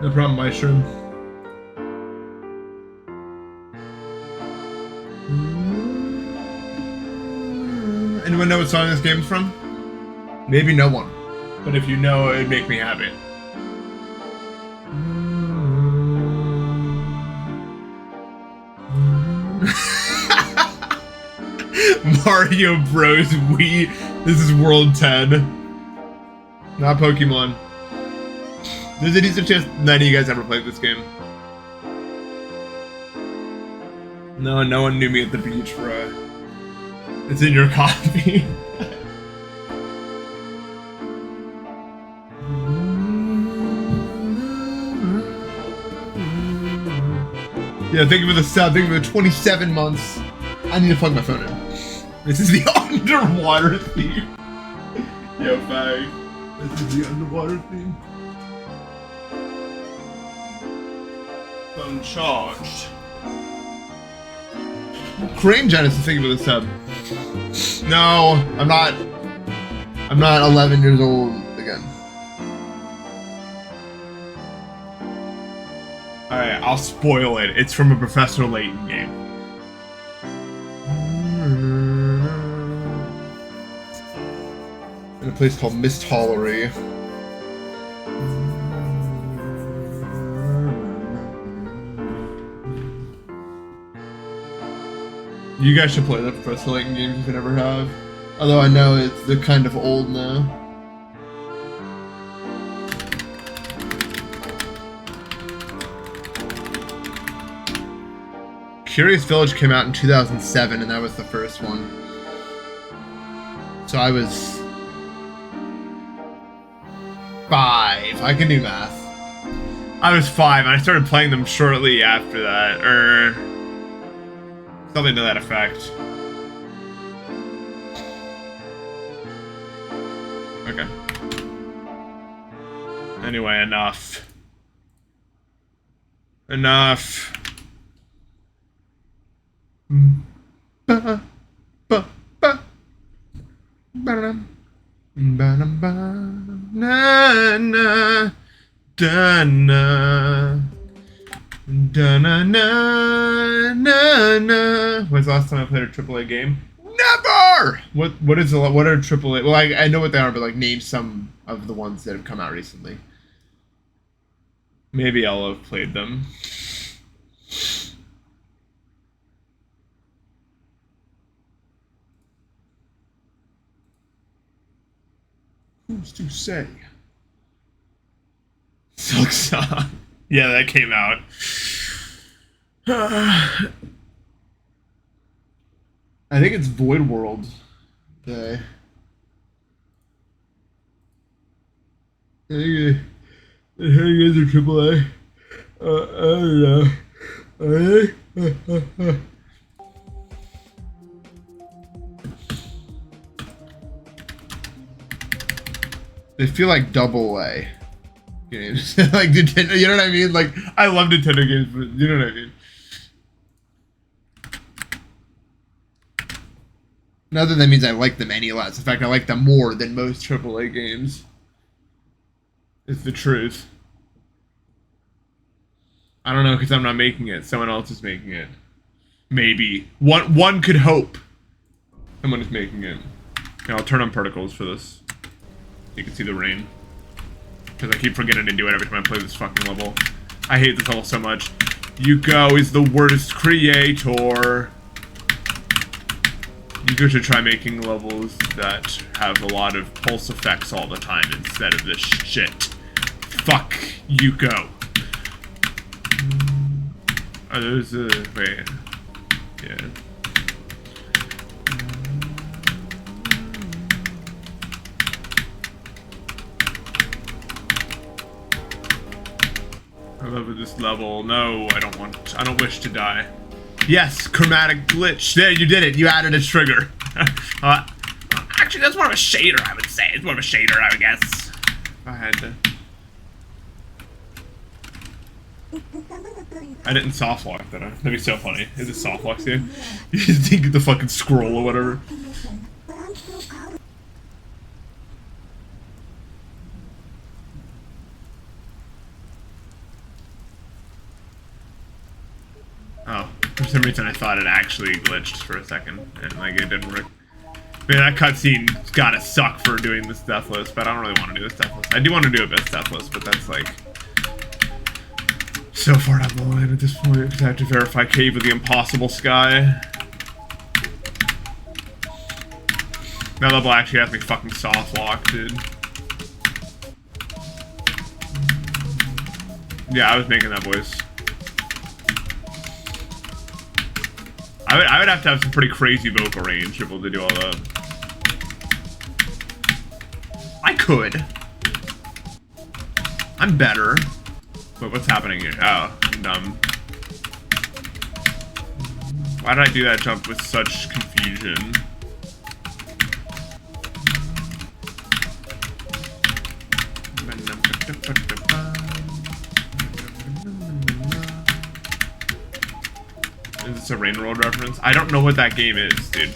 No problem, Mushroom. Anyone know what song this game's from? Maybe no one. But if you know, it'd make me happy. Mario Bros. Wii. This is World 10. Not Pokemon. There's a decent chance none of you guys ever played this game. No one knew me at the beach, bro. It's in your copy. Yeah, thank you for the sub. Thank you for the 27 months. I need to plug my phone in. This is the underwater theme. Yo, fag. This is the underwater theme. Phone charged. Cream Genesis, thank you for the sub. No, I'm not 11 years old again. Alright, I'll spoil it. It's from a Professor Layton game. In a place called Misthollery. You guys should play the Professor Layton games if you never have. Although I know they're kind of old now. Curious Village came out in 2007, and that was the first one. So I was 5. I can do math. I was 5, and I started playing them shortly after that, or something to that effect. Okay. Anyway, enough. Enough. Na na da na da na na na na. When's the last time I played a AAA game? Never. What are AAA? Well, I know what they are, but like name some of the ones that have come out recently. Maybe I'll have played them. Who's to say? Silk Song. Yeah, that came out. I think it's Void World Day. I think you guys are AAA. I don't know. They feel like double A games. Like Nintendo, you know what I mean? Like, I love Nintendo games, but you know what I mean? Not that means I like them any less. In fact, I like them more than most AAA games. It's the truth. I don't know, because I'm not making it. Someone else is making it. Maybe. One could hope. Someone is making it. Okay, I'll turn on particles for this. You can see the rain. Because I keep forgetting to do it every time I play this fucking level. I hate this level so much. Yuko is the worst creator. Yuko should try making levels that have a lot of pulse effects all the time instead of this shit. Fuck Yuko. Oh, there's a... wait. Yeah. I love this level. No, I don't wish to die. Yes, chromatic glitch. There, you did it. You added a trigger. Actually, that's more of a shader, I would say. It's more of a shader, I would guess. If I had to. I didn't soft lock, did I? That'd be so funny. Is it soft locks you? You just think the fucking scroll or whatever. Oh, for some reason I thought it actually glitched for a second, and like it didn't work. Man, that cutscene's gotta suck for doing this deathless, but I don't really want to do this deathless. I do want to do a best deathless, but that's like so far down the line at this point because I have to verify Cave of the Impossible Sky. That level actually has me fucking soft locked, dude. Yeah, I was making that voice. I would have to have some pretty crazy vocal range to be able to do all that. I could. I'm better. But what's happening here? Oh, I'm dumb. Why did I do that jump with such confusion? Is this a Rain World reference? I don't know what that game is, dude.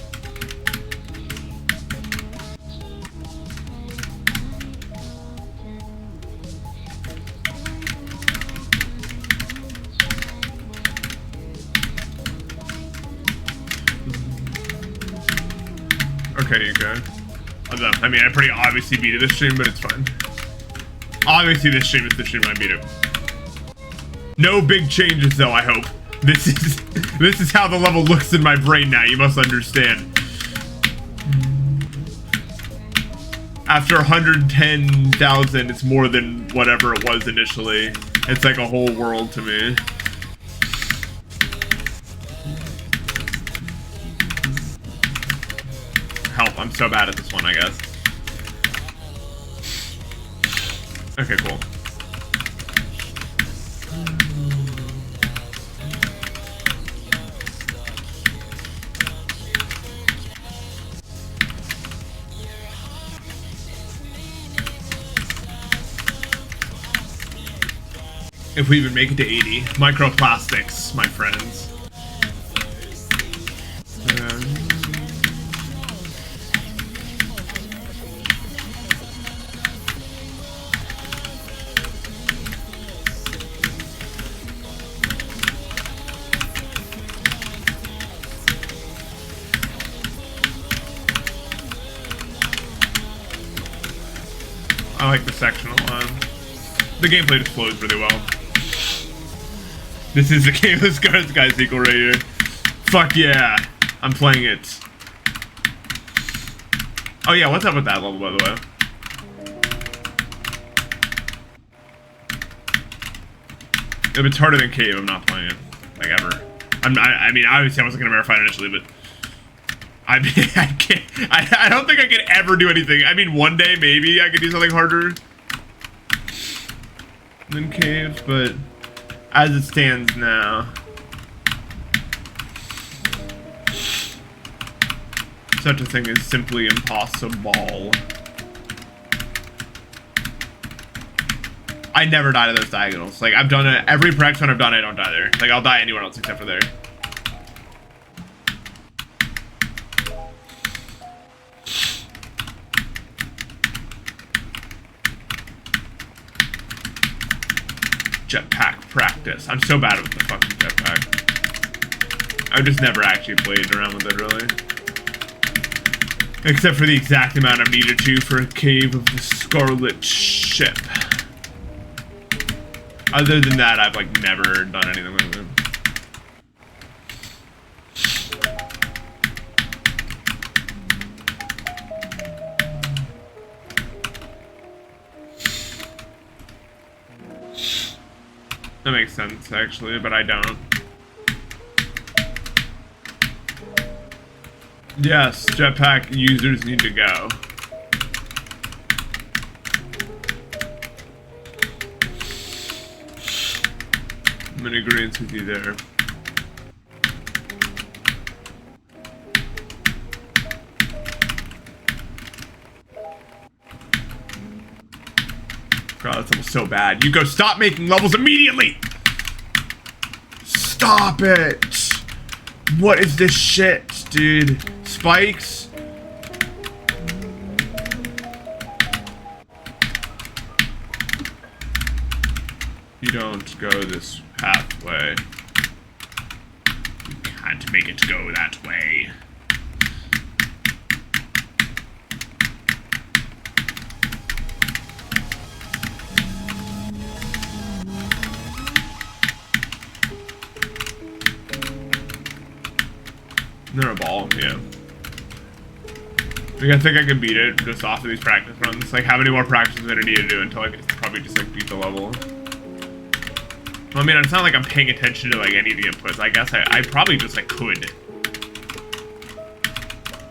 Okay, you go. I mean, I pretty obviously beat it this stream, but it's fine. Obviously, this stream is the stream I beat it. No big changes, though, I hope. This is how the level looks in my brain now, you must understand. After 110,000, it's more than whatever it was initially. It's like a whole world to me. Help, I'm so bad at this one, I guess. Okay, cool. If we even make it to 80. Microplastics, my friends. I like the sectional one. The gameplay just flows really well. This is the CaveOfTheScarletSky sequel right here. Fuck yeah. I'm playing it. Oh yeah, what's up with that level, by the way? If it's harder than Cave, I'm not playing it. Like, ever. I mean, obviously I wasn't gonna verify it initially, but... I mean, I can't... I don't think I could ever do anything. I mean, one day, maybe, I could do something harder than Cave, but... as it stands now, such a thing is simply impossible. I never die to those diagonals. Like, I've done it, every practice one I've done, I don't die there. Like, I'll die anywhere else except for there. Jetpack practice. I'm so bad with the fucking jetpack. I've just never actually played around with it, really. Except for the exact amount I've needed to for a Cave of the Scarlet Ship. Other than that, I've like never done anything like that. That makes sense, actually, but I don't. Yes, jetpack users need to go. I'm in agreement with you there. God, that's almost so bad. Yuko, stop making levels immediately! Stop it! What is this shit, dude? Spikes? You don't go this pathway. You can't make it go that way. They're a ball, yeah. Like, I think I can beat it just off of these practice runs. Like, how many more practices do I need to do until I can probably just, like, beat the level? Well, I mean, it's not like I'm paying attention to, like, any of the inputs. I guess I probably just, like, could.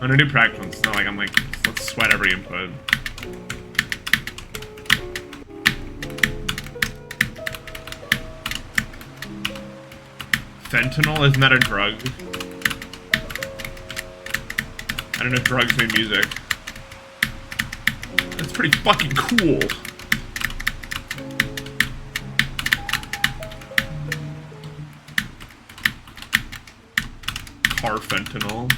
When I do practice runs, it's not like I'm like, let's sweat every input. Fentanyl? Isn't that a drug? I don't know if drugs make music. That's pretty fucking cool. Car fentanyl.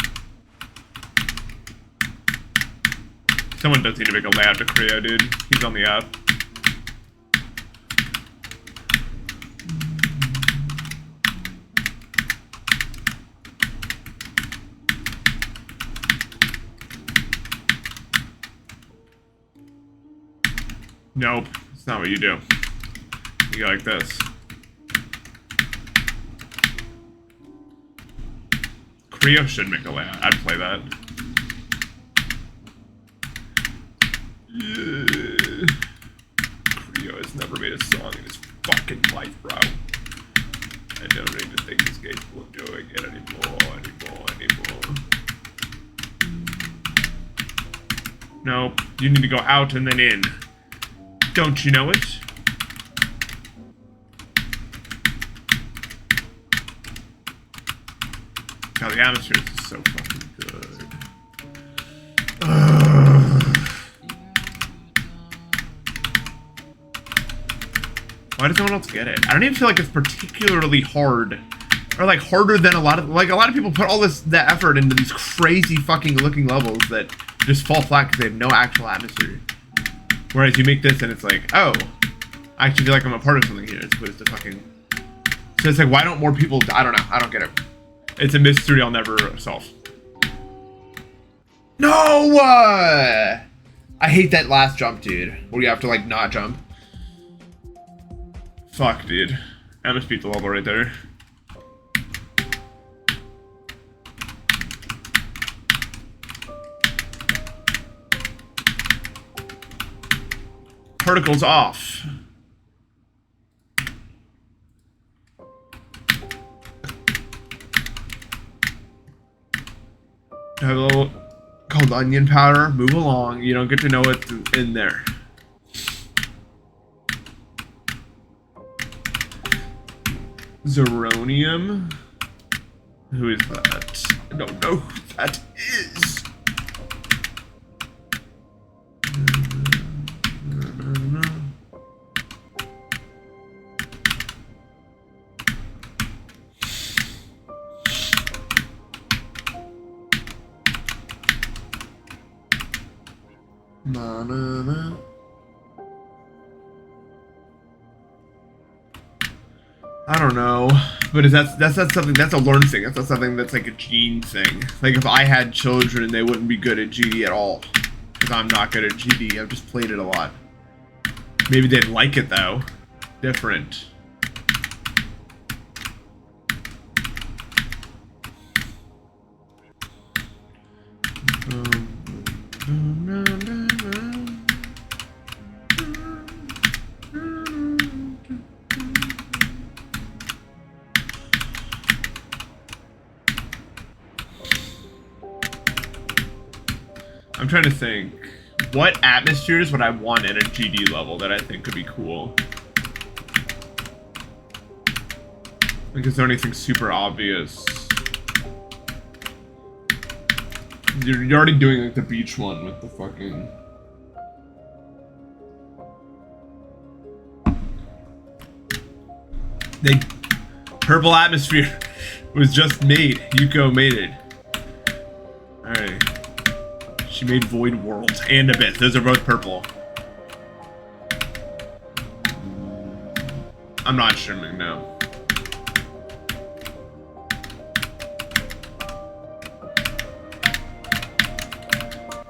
Someone does need to make a layout to Creo, dude. He's on the app. Nope, it's not what you do. You go like this. Creo should make a layout. I'd play that. Yeah. Creo has never made a song in his fucking life, bro. I don't even think he's capable of doing it anymore. Nope, you need to go out and then in. Don't you know it? God, the atmosphere is so fucking good. Why does no one else get it? I don't even feel like it's particularly hard. Or like harder than a lot of people put all the effort into these crazy fucking looking levels that just fall flat because they have no actual atmosphere. Whereas you make this and it's like, oh, I actually feel like I'm a part of something here as opposed to fucking... So it's like, why don't more people... I don't know. I don't get it. It's a mystery I'll never solve. No! I hate that last jump, dude. Where you have to, like, not jump. Fuck, dude. I just beat the level right there. Particles off. Have a little called onion powder. Move along. You don't get to know what's in there. Zeronium. Who is that? I don't know who that is. I don't know, but is that's not something, that's a learned thing. That's not something that's like a gene thing. Like if I had children, they wouldn't be good at GD at all, because I'm not good at GD. I've just played it a lot. Maybe they'd like it though. different. I'm trying to think. What atmospheres would I want at a GD level that I think could be cool? Like, is there anything super obvious? You're already doing like the beach one with the fucking... Purple atmosphere was just made. Yuko made it. Alright. She made Void World and Abyss. Those are both purple. I'm not streaming, no.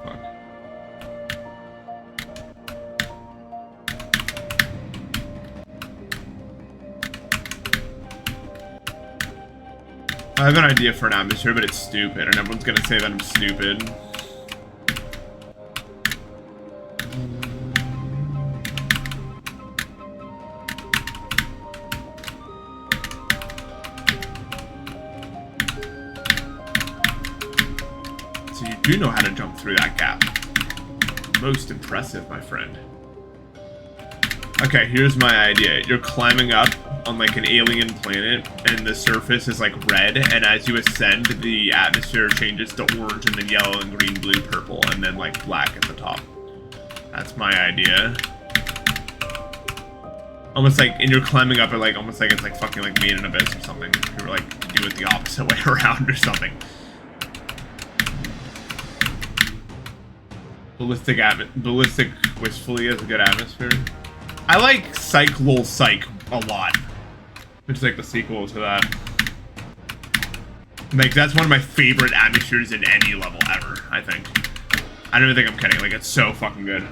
Fuck. I have an idea for an atmosphere, but it's stupid, and everyone's gonna say that I'm stupid. You know how to jump through that gap. Most impressive, my friend. Okay, here's my idea. You're climbing up on like an alien planet, and the surface is like red, and as you ascend, the atmosphere changes to orange, and then yellow, and green, blue, purple, and then like black at the top. That's my idea. Almost like, and you're climbing up, like almost like it's like fucking like Made in Abyss or something. You were like do it the opposite way around or something. Ballistic Wistfully is a good atmosphere. I like Psych Lol Psych a lot. Which is like the sequel to that. Like, that's one of my favorite atmospheres in any level ever, I think. I don't even think I'm kidding. Like, it's so fucking good.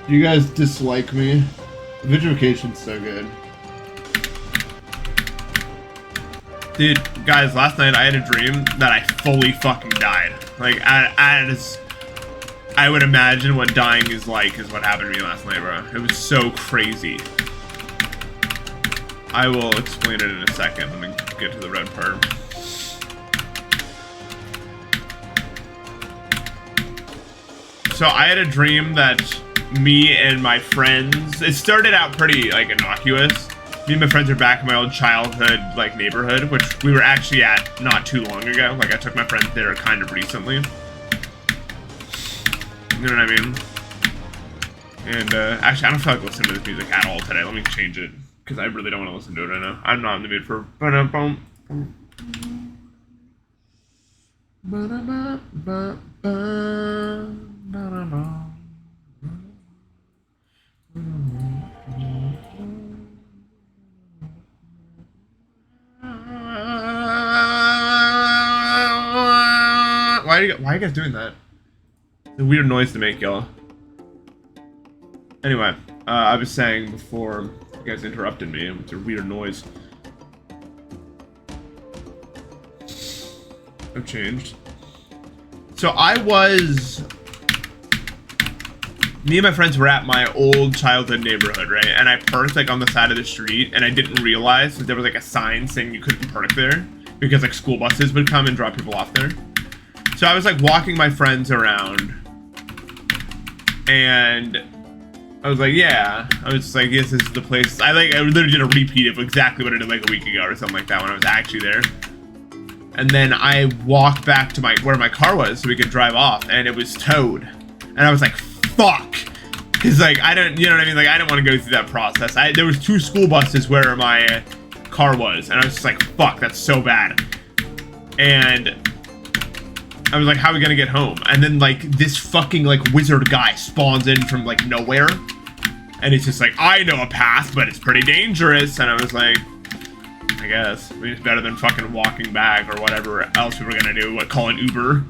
You guys dislike me. Vitrification's so good. Dude, guys, last night I had a dream that I fully fucking died. Like, I would imagine what dying is like is what happened to me last night, bro. It was so crazy. I will explain it in a second. Let me get to the red part. So I had a dream that me and my friends, it started out pretty like innocuous. Me and my friends are back in my old childhood like neighborhood, which we were actually at not too long ago. Like, I took my friends there kind of recently. You know what I mean? And actually, I don't feel like listening to this music at all today. Let me change it, because I really don't want to listen to it right now. I'm not in the mood for Why are you guys doing that? It's a weird noise to make, y'all. Anyway, I was saying before you guys interrupted me with your weird noise. I've changed. So me and my friends were at my old childhood neighborhood, right? And I parked like on the side of the street, and I didn't realize that there was like a sign saying you couldn't park there because like school buses would come and drop people off there. So I was like walking my friends around, and I was like, yeah. I was just like, yes, this is the place. I literally did a repeat of exactly what I did like a week ago or something like that when I was actually there. And then I walked back to where my car was so we could drive off, and it was towed. And I was like, fuck. Cause like, you know what I mean? Like, I didn't want to go through that process. There was 2 school buses where my car was, and I was just like, fuck, that's so bad. And I was like, how are we gonna get home? And then like this fucking like wizard guy spawns in from like nowhere. And it's just like, I know a path, but it's pretty dangerous. And I was like, I guess. I mean, it's better than fucking walking back or whatever else we were gonna do. What, call an Uber?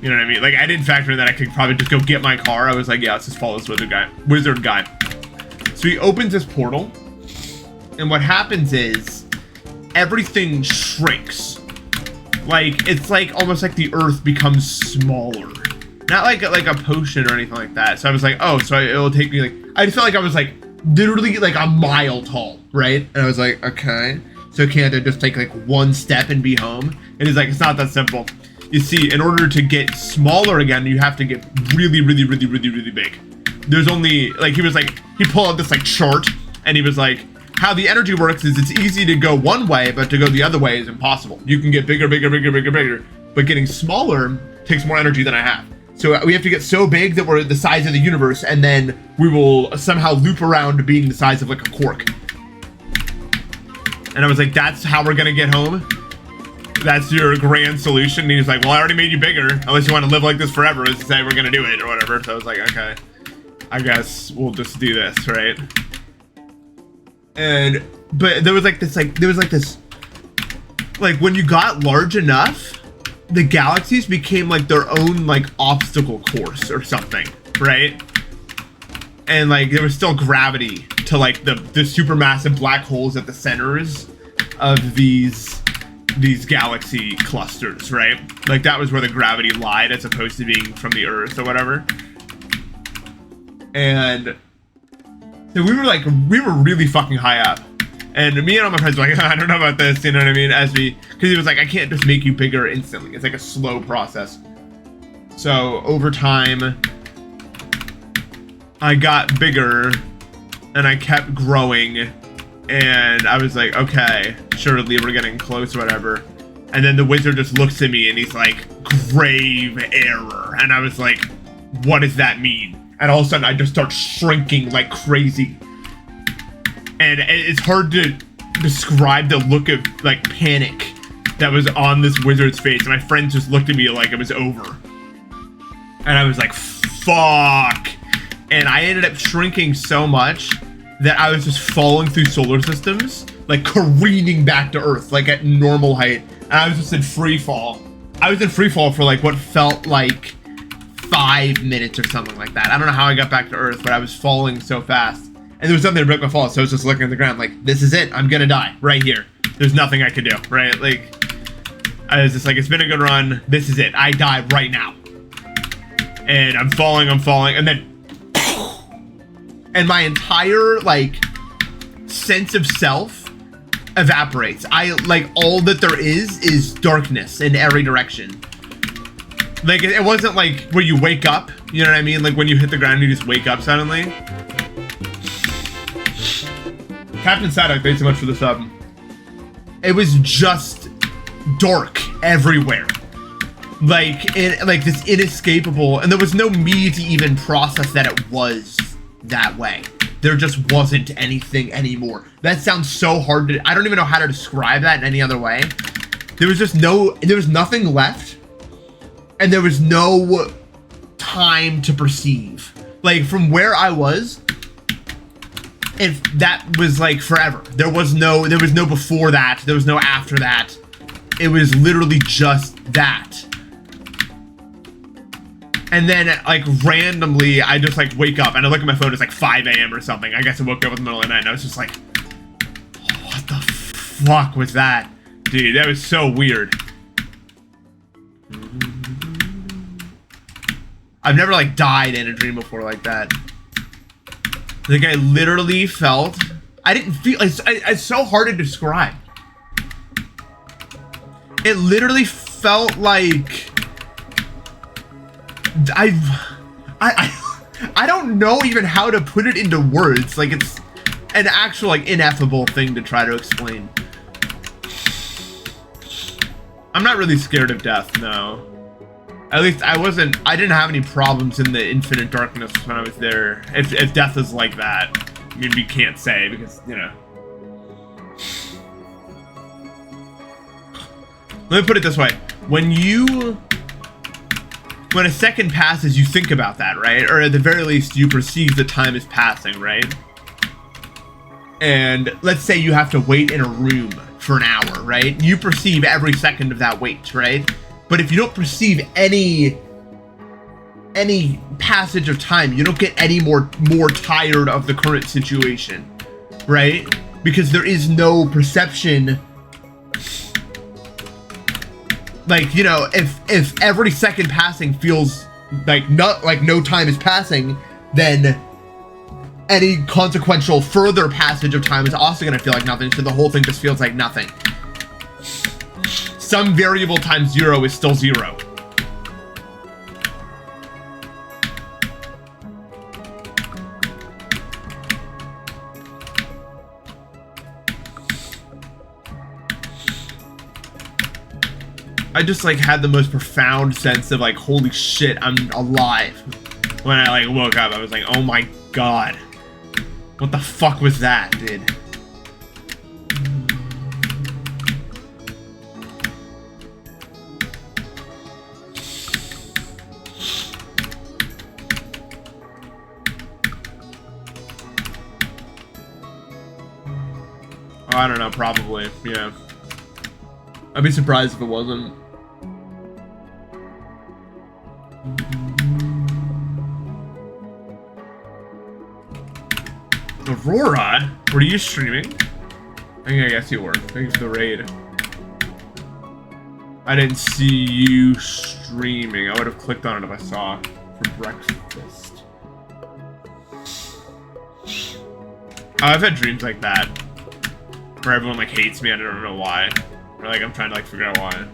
You know what I mean? Like, I didn't factor in that I could probably just go get my car. I was like, yeah, let's just follow this wizard guy. So he opens this portal. And what happens is, everything shrinks. Like, it's like, almost like the earth becomes smaller. Not like a potion or anything like that. So I was like, oh, so it'll take me like, I felt like I was like, literally like a mile tall, right? And I was like, okay. So can't I just take like one step and be home? And he's like, it's not that simple. You see, in order to get smaller again, you have to get really, really, really, really, really big. There's only, like, he was like, he pulled out this like chart and he was like, how the energy works is it's easy to go one way, but to go the other way is impossible. You can get bigger, bigger, bigger, bigger, bigger, but getting smaller takes more energy than I have. So we have to get so big that we're the size of the universe, and then we will somehow loop around to being the size of like a cork. And I was like, that's how we're gonna get home? That's your grand solution? And he's like, well, I already made you bigger, unless you want to live like this forever, let's say we're gonna do it or whatever. So I was like, okay, I guess we'll just do this, right? And, but there was like this, like when you got large enough, the galaxies became like their own like obstacle course or something, right? And like there was still gravity to like the supermassive black holes at the centers of these galaxy clusters, right? Like that was where the gravity lied as opposed to being from the Earth or whatever. And so we were really fucking high up. And me and all my friends were like, I don't know about this, you know what I mean? Because he was like, I can't just make you bigger instantly. It's like a slow process. So over time, I got bigger and I kept growing. And I was like, okay, surely we're getting close or whatever. And then the wizard just looks at me and he's like, grave error. And I was like, what does that mean? And all of a sudden I just start shrinking like crazy. And it's hard to describe the look of like panic that was on this wizard's face. And my friends just looked at me like it was over. And I was like, fuck. And I ended up shrinking so much that I was just falling through solar systems, like careening back to Earth, like at normal height. And I was just in free fall. I was in free fall for like what felt like 5 minutes or something like that. I don't know how I got back to Earth, but I was falling so fast. And there was nothing to break my fall, so I was just looking at the ground like, this is it. I'm gonna die right here. There's nothing I could do, right? Like, I was just like, it's been a good run. This is it. I die right now. And I'm falling, and then and my entire like sense of self evaporates. I like all that there is darkness in every direction. Like it wasn't like where you wake up, you know what I mean? Like when you hit the ground you just wake up suddenly. Captain Sadok, thanks so much for the sub. It was just dark everywhere. Like this inescapable, and there was no me to even process that it was that way. There just wasn't anything anymore. That sounds so hard to, I don't even know how to describe that in any other way. There was nothing left, and there was no time to perceive. Like from where I was, if that was like forever. There was no before that, there was no after that. It was literally just that. And then like randomly I just like wake up and I look at my phone, it's like 5 a.m. or something. I guess I woke up in the middle of the night and I was just like, what the fuck was that? Dude, that was so weird. I've never like died in a dream before like that. Like I literally felt, I didn't feel, it's so hard to describe. It literally felt like, I don't know even how to put it into words. Like it's an actual like ineffable thing to try to explain. I'm not really scared of death, no. At least I didn't have any problems in the infinite darkness when I was there. If death is like that, I mean, we can't say because, you know. Let me put it this way. When you when a second passes, you think about that, right? Or at the very least, you perceive the time is passing, right? And let's say you have to wait in a room for an hour, right? You perceive every second of that wait, right? But if you don't perceive any passage of time, you don't get any more tired of the current situation, right? Because there is no perception. Like, you know, if every second passing feels like no time is passing, then any consequential further passage of time is also going to feel like nothing, so the whole thing just feels like nothing. Some variable times 0 is still 0. I just like had the most profound sense of like, holy shit, I'm alive. When I like woke up, I was like, oh my god. What the fuck was that, dude? Oh, I don't know, probably, yeah. I'd be surprised if it wasn't. Aurora? Were you streaming? I guess you were. Thanks for the raid. I didn't see you streaming. I would have clicked on it if I saw for breakfast. Oh, I've had dreams like that. Where everyone like hates me, I don't know why. Or like I'm trying to like figure out why.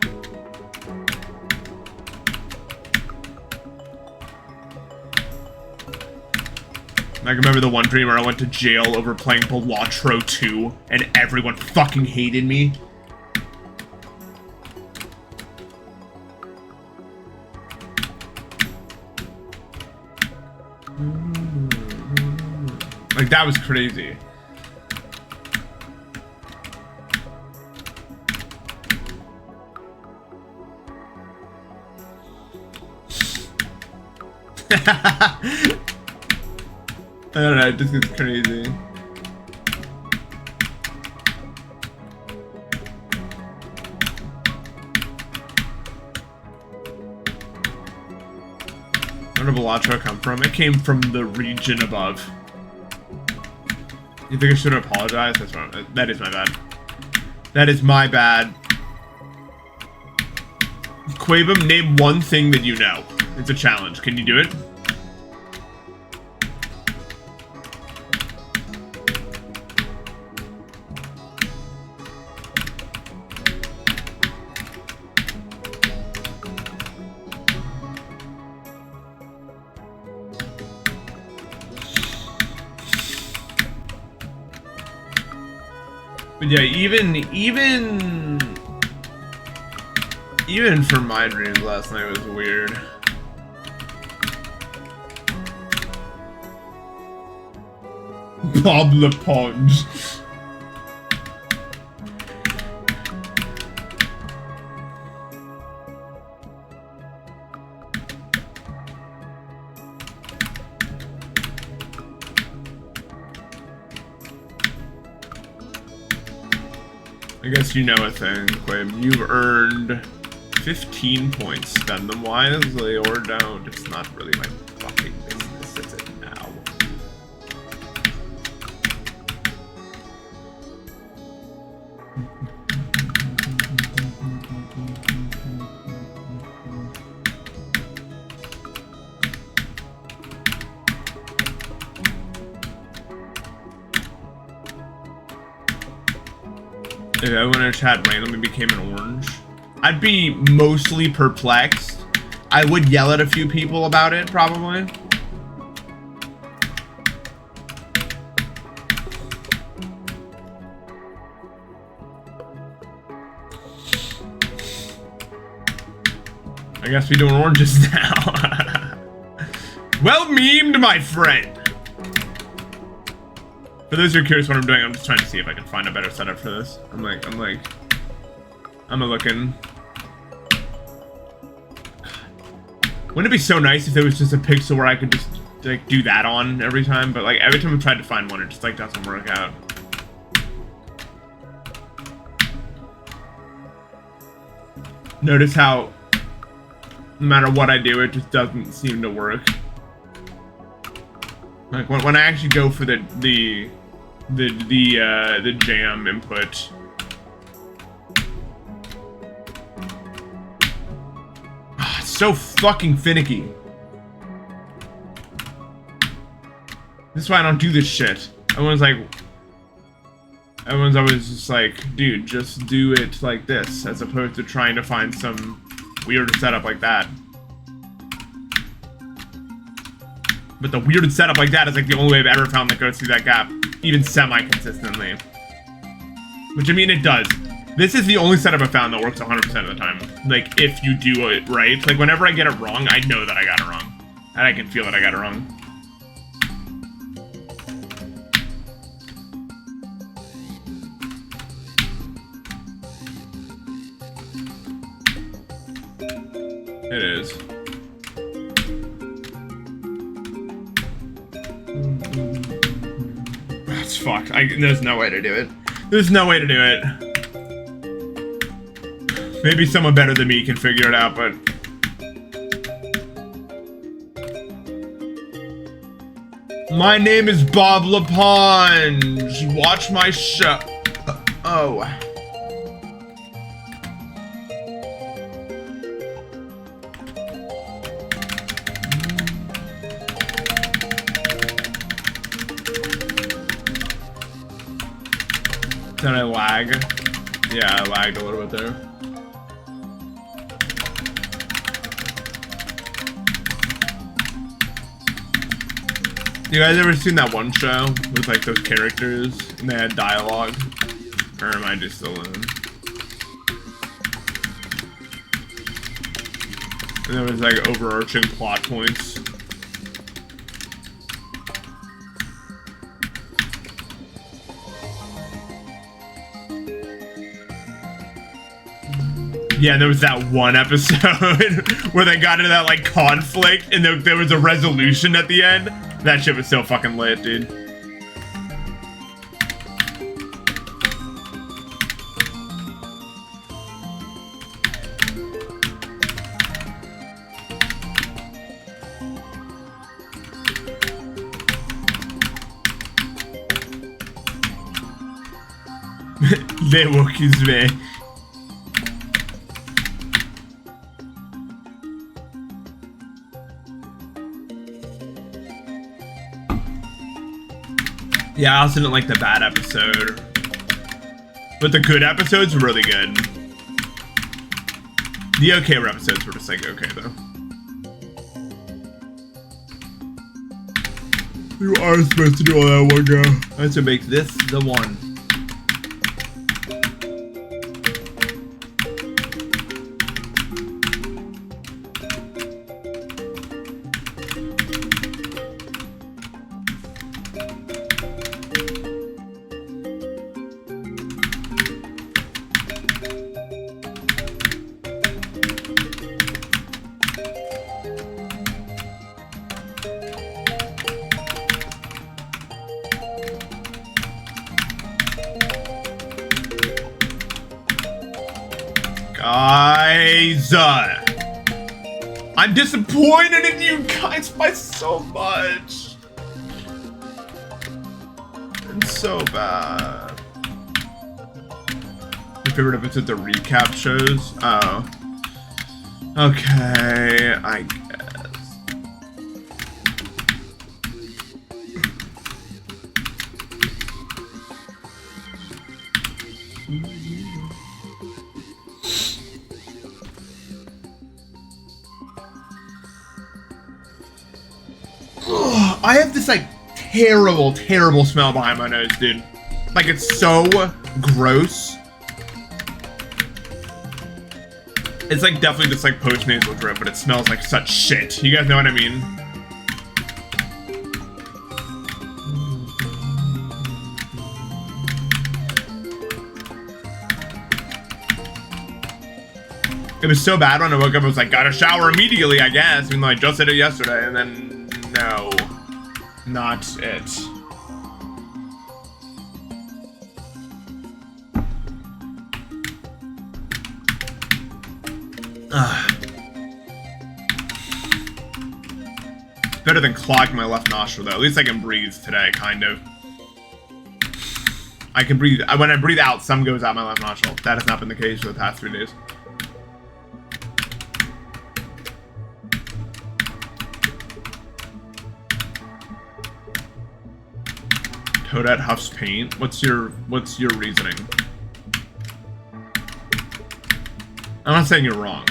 I remember the one dream where I went to jail over playing Balatro 2 and everyone fucking hated me. Like, that was crazy. I don't know, it just gets crazy. Where did Balatro come from? It came from the region above. You think I should apologize? That's wrong. That is my bad. That is my bad. Quabum, name one thing that you know. It's a challenge. Can you do it? But yeah, even for my dreams last night was weird. Bob Leponge. I guess you know a thing, Quim. You've earned 15 points. Spend them wisely or don't. It's not really my fucking business, is it now? If everyone in chat randomly became an orange, I'd be mostly perplexed. I would yell at a few people about it, probably. I guess we're doing oranges now. Well memed, my friend. For those who are curious what I'm doing, I'm just trying to see if I can find a better setup for this. I'm looking. Wouldn't it be so nice if there was just a pixel where I could just like do that on every time? But like every time I've tried to find one, it just like doesn't work out. Notice how no matter what I do, it just doesn't seem to work. Like when I actually go for the jam input. So fucking finicky. This is why I don't do this shit. Everyone's always just like, dude, just do it like this, as opposed to trying to find some weird setup like that. But the weird setup like that is like the only way I've ever found that goes through that gap, even semi-consistently. Which, I mean, it does. This is the only setup I've found that works 100% of the time. Like, if you do it right. Like, whenever I get it wrong, I know that I got it wrong. And I can feel that I got it wrong. It is. That's fucked. There's no way to do it. There's no way to do it. Maybe someone better than me can figure it out, but... My name is Bob LaPonge. Watch my show. Oh. Did I lag? Yeah, I lagged a little bit there. You guys ever seen that one show with like those characters and they had dialogue? Or am I just alone? And there was like overarching plot points. Yeah, and there was that one episode where they got into that like conflict and there was a resolution at the end. That shit was so fucking lit, dude. Les Wookiees, man. Yeah, I also didn't like the bad episode. But the good episodes were really good. The okay episodes were just like okay though. You are supposed to do all that one go. I have to make this the one. Guys, I'm disappointed in you guys by so much. It's so bad. Your favorite episode, the recap shows? Oh. Okay, I guess. I have this like terrible, terrible smell behind my nose, dude. Like it's so gross. It's like definitely just like post-nasal drip, but it smells like such shit. You guys know what I mean? It was so bad when I woke up, I was like, gotta shower immediately, I guess, even though I just did it yesterday, and then, no, not it. Better than clogging my left nostril, though. At least I can breathe today, kind of. I can breathe. When I breathe out, some goes out my left nostril. That has not been the case for the past 3 days. Toadette huffs paint. What's your reasoning? I'm not saying you're wrong.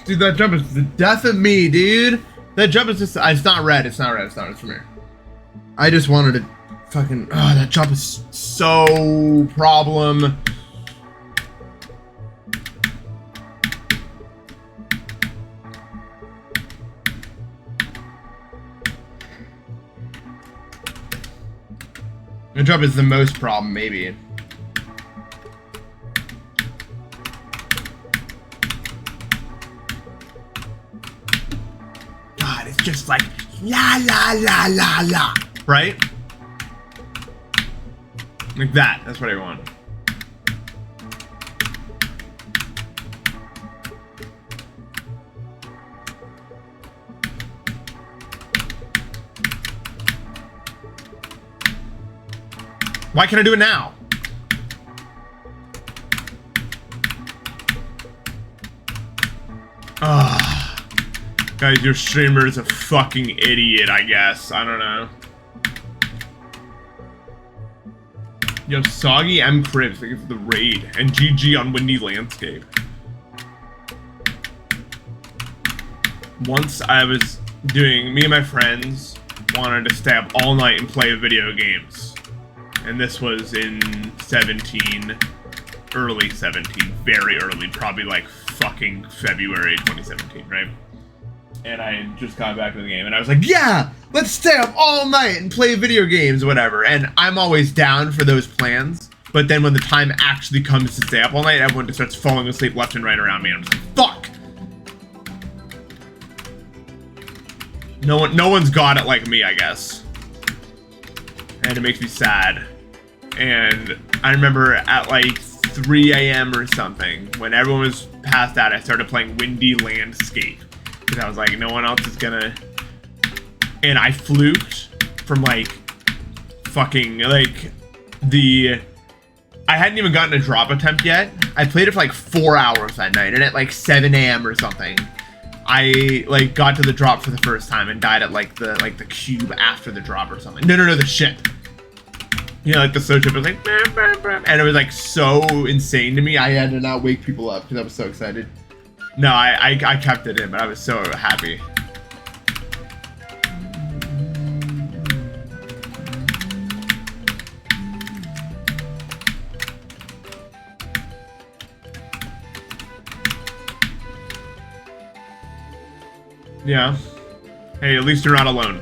Dude, that jump is the death of me, dude. That jump is just, it's not red, it's not red, it's not red, it's from here. I just wanted to fucking, oh, that jump is so problem. The jump is the most problem, maybe. Just like la la la la la, right? Like that. That's what I want. Why can't I do it now? Ugh. Guys, your streamer is a fucking idiot, I guess. I don't know. Yo, Soggy M. Cribs, thank you for the raid. And GG on Windy Landscape. Once I was doing, me and my friends wanted to stay up all night and play video games. And this was in 17, early 17, very early, probably like fucking February 2017, right? And I just got back to the game, and I was like, yeah, let's stay up all night and play video games or whatever. And I'm always down for those plans. But then when the time actually comes to stay up all night, everyone just starts falling asleep left and right around me. And I'm just like, fuck! No one's got it like me, I guess. And it makes me sad. And I remember at like 3 a.m. or something, when everyone was passed out, I started playing Windy Landscape. Because I was like, no one else is gonna... And I fluked from like fucking like I hadn't even gotten a drop attempt yet. I played it for like 4 hours that night, and at like 7 a.m. or something, I like got to the drop for the first time and died at like the cube after the drop or something. No, the ship. You know, like the slow trip was like, bah, bah, bah, and it was like so insane to me. I had to not wake people up because I was so excited. No, I kept it in, but I was so happy. Yeah. Hey, at least you're not alone.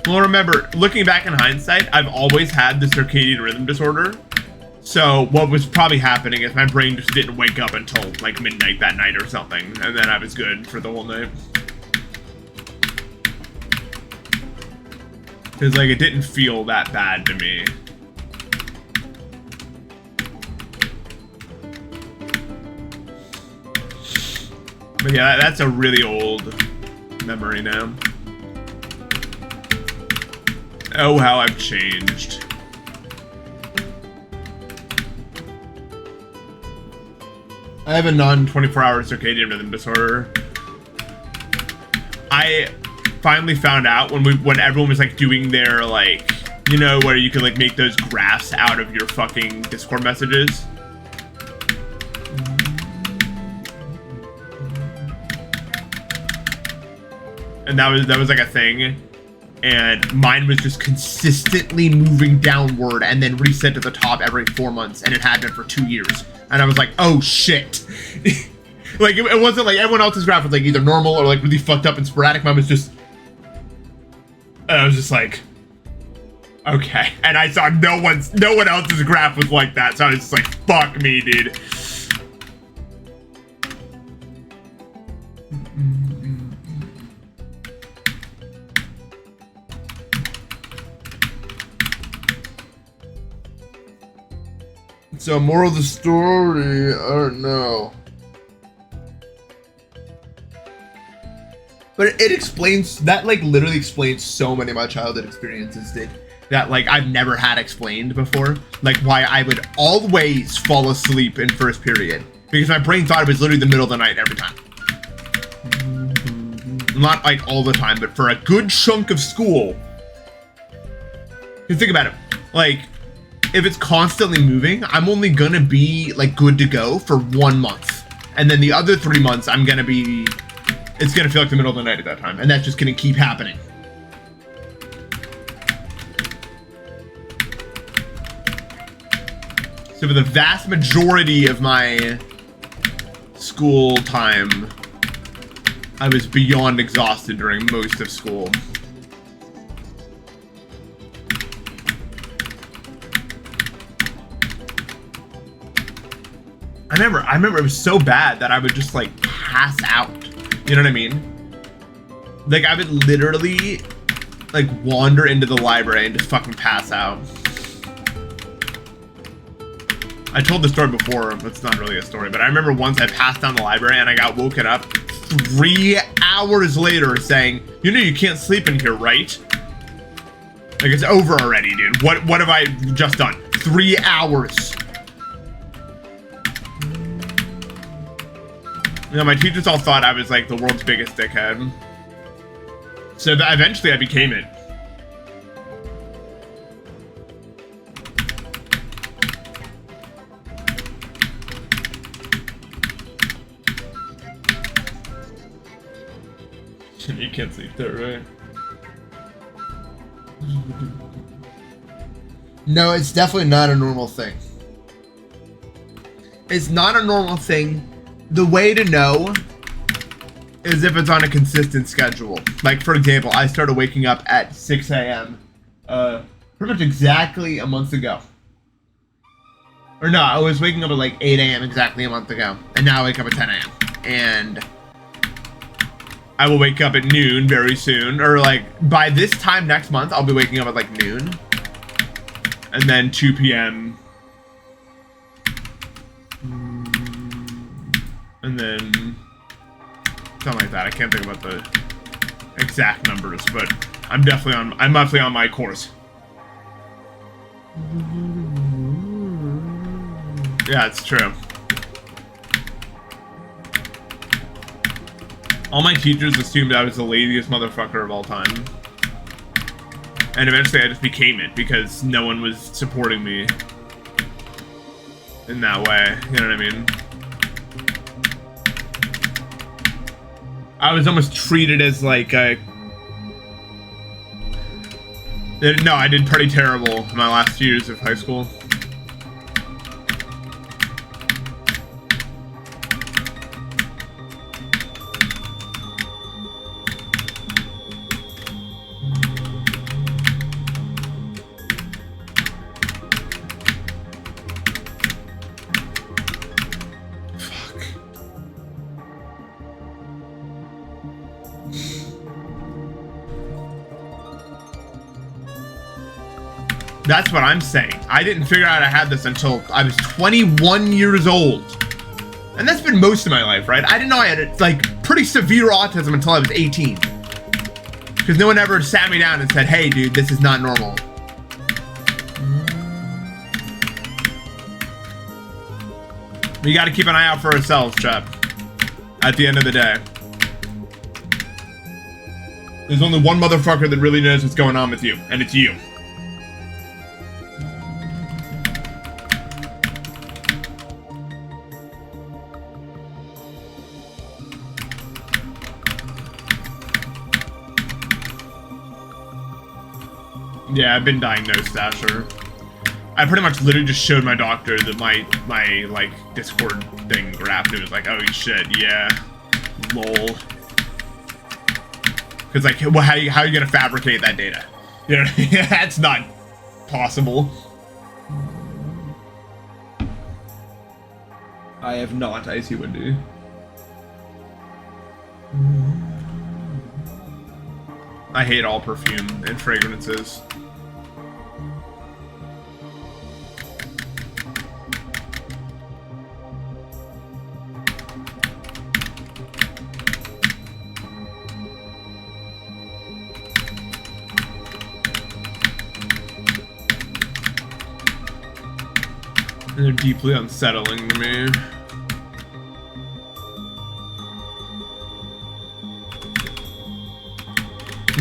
Well, remember, looking back in hindsight, I've always had the circadian rhythm disorder. So what was probably happening is my brain just didn't wake up until like midnight that night or something, and then I was good for the whole night. Because like it didn't feel that bad to me. But yeah, that's a really old memory now. Oh, how I've changed. I have a non-24-hour circadian rhythm disorder. I finally found out when everyone was like doing their like, you know, where you could like make those graphs out of your fucking Discord messages. And that was like a thing. And mine was just consistently moving downward and then reset to the top every 4 months, and it had been for 2 years. And I was like, oh shit. Like it wasn't like everyone else's graph was like either normal or like really fucked up and sporadic. Mine was just, I was just like, okay. And I saw no one else's graph was like that, so I was just like, fuck me, dude. So, moral of the story, I don't know. But it explains, that like literally explains so many of my childhood experiences that like I've never had explained before. Like why I would always fall asleep in first period. Because my brain thought it was literally the middle of the night every time. Not like all the time, but for a good chunk of school. Because think about it, like, if it's constantly moving, I'm only gonna be like good to go for 1 month. And then the other 3 months, it's gonna feel like the middle of the night at that time. And that's just gonna keep happening. So for the vast majority of my school time, I was beyond exhausted during most of school. I remember it was so bad that I would just like pass out. You know what I mean? Like I would literally like wander into the library and just fucking pass out. I told the story before, but it's not really a story, but I remember once I passed down the library and I got woken up 3 hours later saying, you know you can't sleep in here, right? Like it's over already, dude. What have I just done? 3 hours. You know, my teachers all thought I was like the world's biggest dickhead. So eventually I became it. You can't sleep there, right? No, it's definitely not a normal thing. It's not a normal thing. The way to know is if it's on a consistent schedule. Like, for example, I started waking up at 6 a.m. Pretty much exactly a month ago. Or no, I was waking up at like 8 a.m. exactly a month ago. And now I wake up at 10 a.m. And I will wake up at noon very soon. Or like, by this time next month, I'll be waking up at like noon. And then 2 p.m. And then something like that. I can't think about the exact numbers, but I'm definitely on my course. Yeah, it's true. All my teachers assumed I was the laziest motherfucker of all time. And eventually I just became it because no one was supporting me in that way. You know what I mean? I was almost treated as like a... No, I did pretty terrible in my last 2 years of high school. That's what I'm saying. I didn't figure out I had this until I was 21 years old. And that's been most of my life, right? I didn't know I had like pretty severe autism until I was 18. Because no one ever sat me down and said, hey dude, this is not normal. We gotta keep an eye out for ourselves, chap. At the end of the day. There's only one motherfucker that really knows what's going on with you, and it's you. Yeah, I've been diagnosed, Asher. I pretty much literally just showed my doctor that my like Discord thing graphed. It was like, oh shit, yeah, lol. Because like, well, how are you gonna fabricate that data? You know, that's not possible. I have not. I see Wendy. I hate all perfume and fragrances. They're deeply unsettling to me.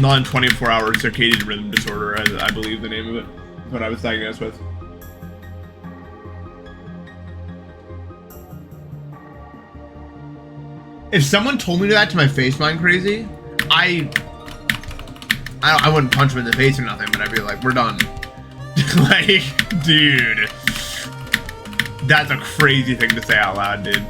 Non-24-hour circadian rhythm disorder, I believe the name of it, is what I was diagnosed with. If someone told me that to my face, mind crazy, I wouldn't punch him in the face or nothing, but I'd be like, we're done. Like, dude. That's a crazy thing to say out loud, dude.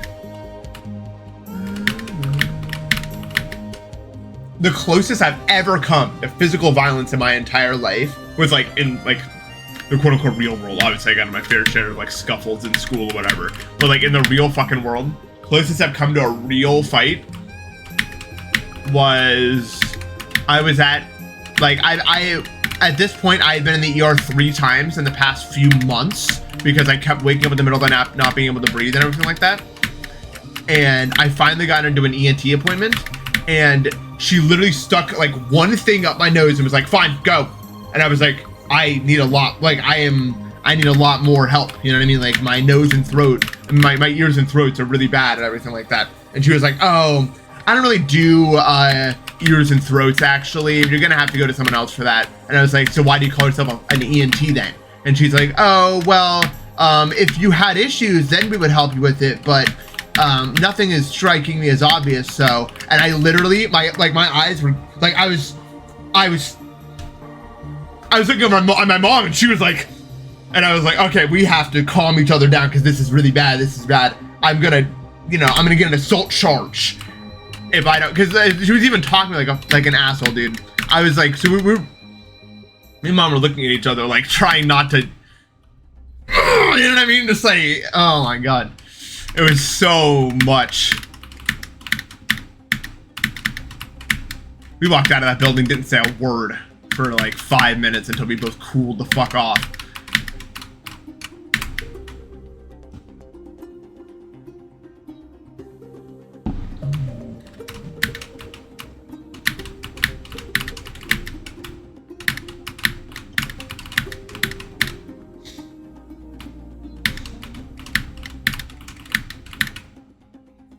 The closest I've ever come to physical violence in my entire life was like in like the quote unquote real world. Obviously I got my fair share of like scuffles in school or whatever. But like in the real fucking world, closest I've come to a real fight was I was at like I at this point I had been in the ER 3 times in the past few months because I kept waking up in the middle of the nap, not being able to breathe and everything like that. And I finally got into an ENT appointment, and she literally stuck like one thing up my nose and was like, fine, go. And I was like, I need a lot, like I need a lot more help. You know what I mean? Like my nose and throat, my ears and throats are really bad and everything like that. And she was like, oh, I don't really do ears and throats actually. You're gonna have to go to someone else for that. And I was like, so why do you call yourself an ENT then? And she's like, oh, well, if you had issues, then we would help you with it. But nothing is striking me as obvious. So, and I literally, my eyes were like, I was looking at my mom, and she was like, and I was like, okay, we have to calm each other down because this is really bad. This is bad. I'm gonna get an assault charge if I don't, because she was even talking like an asshole, dude. I was like, so me and mom were looking at each other, like trying not to, you know what I mean? Just like, oh my god. It was so much. We walked out of that building, didn't say a word for like 5 minutes until we both cooled the fuck off.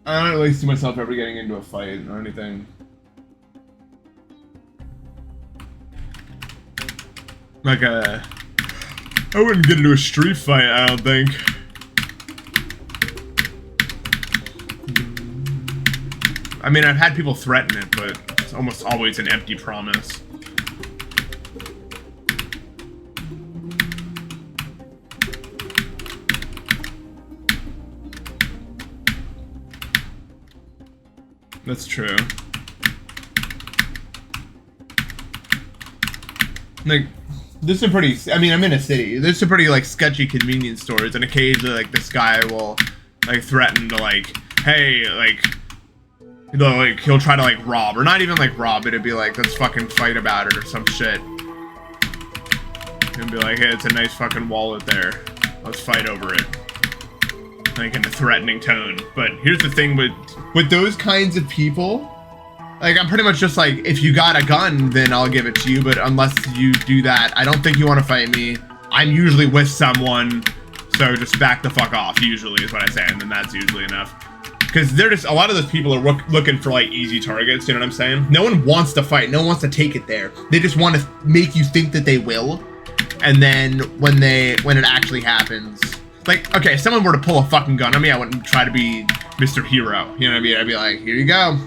I don't really see myself ever getting into a fight or anything. Like I wouldn't get into a street fight, I don't think. I mean, I've had people threaten it, but it's almost always an empty promise. That's true. Like, this is a pretty, I mean, I'm in a city. There's some pretty, like, sketchy convenience stores, and occasionally, like, this guy will, like, threaten to, like, hey, like, he'll try to, like, rob, or not even, like, rob, it'd be like, let's fucking fight about it, or some shit. And be like, hey, it's a nice fucking wallet there. Let's fight over it. Like in a threatening tone. But here's the thing with those kinds of people, like I'm pretty much just like, if you got a gun, then I'll give it to you. But unless you do that, I don't think you want to fight me. I'm usually with someone, So just back the fuck off, usually, is what I say, and then that's usually enough. Because they're just, a lot of those people are looking for, like, easy targets, you know what I'm saying? No one wants to fight, no one wants to take it there. They just want to make you think that they will, and then when it actually happens... Like, okay, if someone were to pull a fucking gun on me, I wouldn't try to be Mr. Hero, you know what I mean? I'd be like, here you go,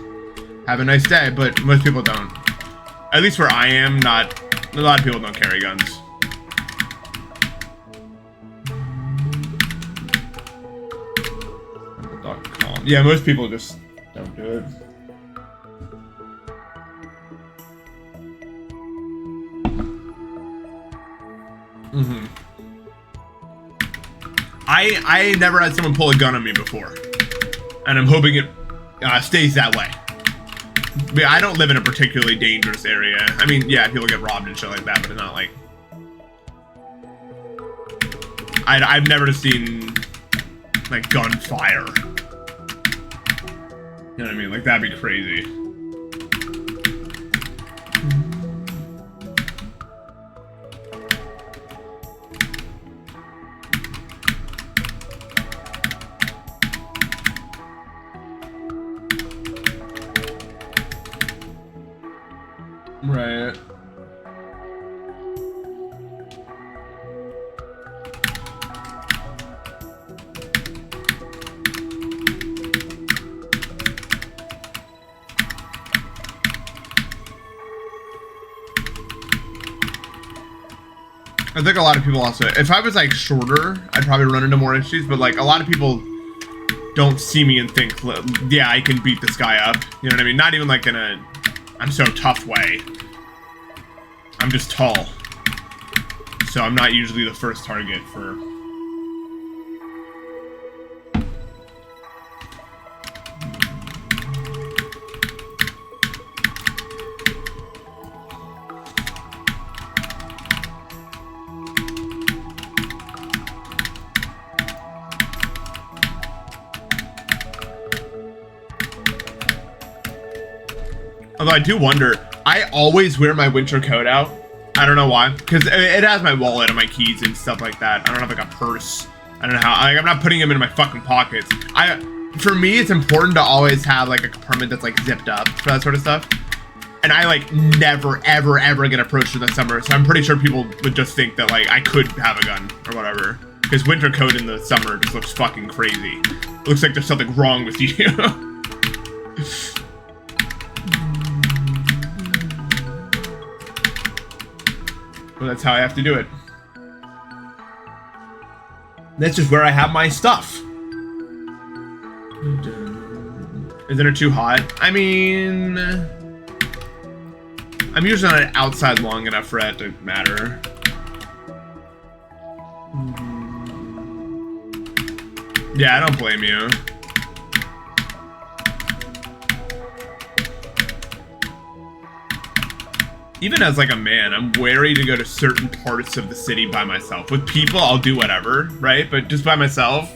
have a nice day, but most people don't. At least where I am, a lot of people don't carry guns. Yeah, most people just don't do it. Mm-hmm. I never had someone pull a gun on me before, and I'm hoping it stays that way. But I don't live in a particularly dangerous area. I mean, yeah, people get robbed and shit like that, but it's not like... I've never seen, like, gunfire. You know what I mean? Like, that'd be crazy. Right. I think a lot of people also, if I was like shorter, I'd probably run into more issues, but like a lot of people don't see me and think, yeah, I can beat this guy up. You know what I mean? Not even like in a, I'm so tough way. I'm just tall. So I'm not usually the first target for... Although I do wonder, I always wear my winter coat out. I don't know why, because it has my wallet and my keys and stuff like that. I don't have like a purse. I don't know how, like, I'm not putting them in my fucking pockets. For me, it's important to always have like a compartment that's like zipped up for that sort of stuff. And I like never, ever, ever get approached in the summer. So I'm pretty sure people would just think that like I could have a gun or whatever. Because winter coat in the summer just looks fucking crazy. It looks like there's something wrong with you. Well, that's how I have to do it. That's just where I have my stuff. Isn't it too hot? I mean... I'm usually not outside long enough for that to matter. Yeah, I don't blame you. Even as like a man, I'm wary to go to certain parts of the city by myself. With people, I'll do whatever, right? But just by myself,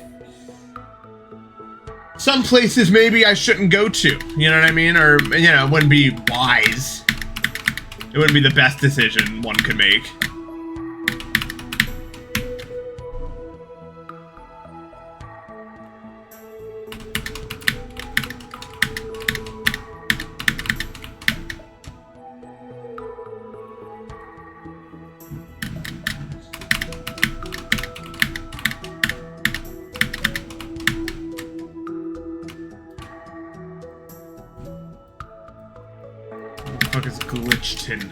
some places maybe I shouldn't go to, you know what I mean? Or, you know, it wouldn't be wise. It wouldn't be the best decision one could make. What the fuck is Glitchton?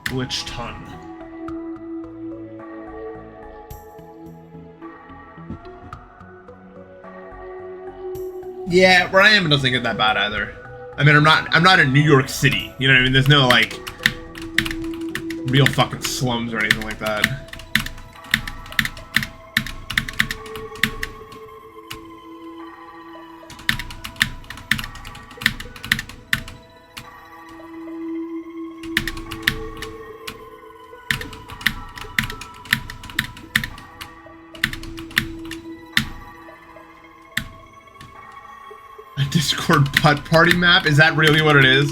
Glitchton. Yeah, where I am it doesn't get that bad either. I mean, I'm not in New York City. You know what I mean? There's no like real fucking slums or anything like that. Discord putt party map? Is that really what it is?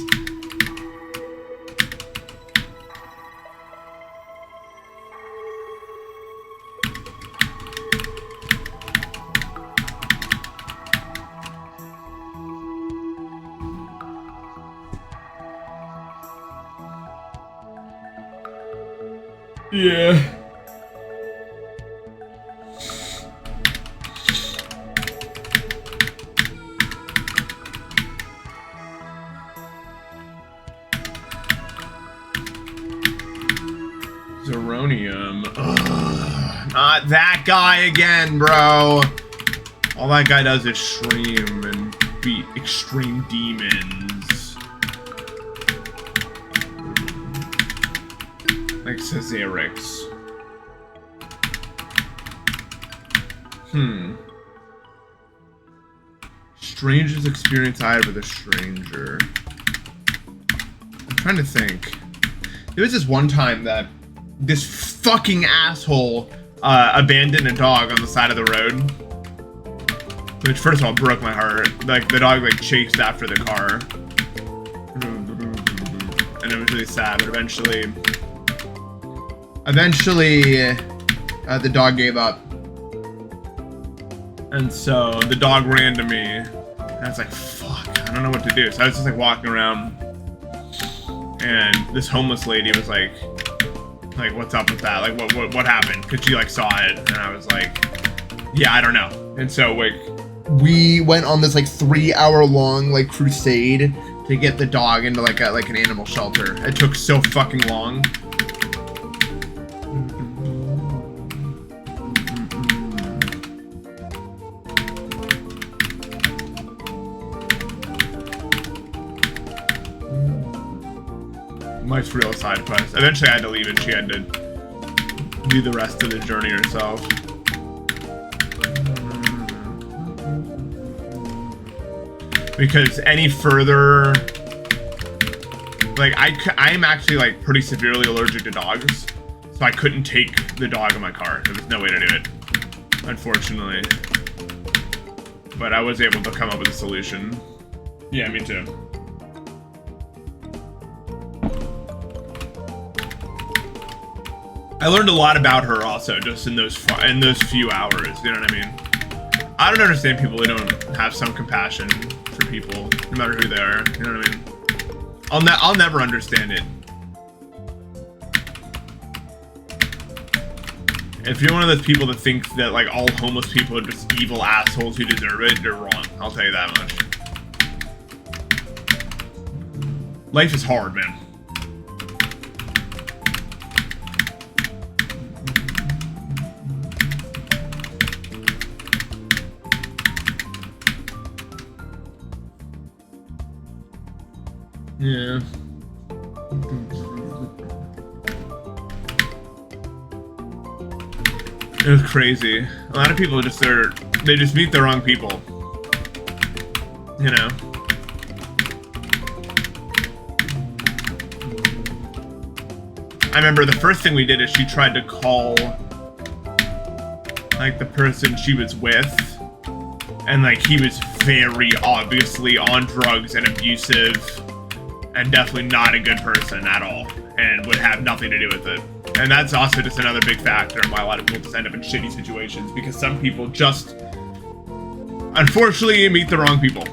Yeah. Zeronium. Ugh, not that guy again, bro. All that guy does is stream and beat extreme demons. Like Cesarix. Strangest experience I had with a stranger. I'm trying to think. There was this one time that this fucking asshole abandoned a dog on the side of the road. Which first of all broke my heart. Like the dog like chased after the car. And it was really sad, but eventually the dog gave up. And so the dog ran to me. And I was like, fuck, I don't know what to do. So I was just like walking around. And this homeless lady was like, what's up with that? Like, what happened? Cause she like saw it. And I was like, yeah, I don't know. And so like, we went on this like 3-hour long like crusade to get the dog into like an animal shelter. It took so fucking long. Life's real side quest. Eventually I had to leave and she had to do the rest of the journey herself. Because any further, like I'm actually like pretty severely allergic to dogs, so I couldn't take the dog in my car. There was no way to do it, unfortunately. But I was able to come up with a solution. Yeah, me too. I learned a lot about her also just in those few hours. You know what I mean? I don't understand people who don't have some compassion for people, no matter who they are. You know what I mean? I'll never understand it. If you're one of those people that think that like all homeless people are just evil assholes who deserve it, you're wrong. I'll tell you that much. Life is hard, man. Yeah. It was crazy. A lot of people just they just meet the wrong people. You know? I remember the first thing we did is she tried to call like the person she was with, and like he was very obviously on drugs and abusive and definitely not a good person at all and would have nothing to do with it. And that's also just another big factor in why a lot of people just end up in shitty situations, because some people just unfortunately meet the wrong people.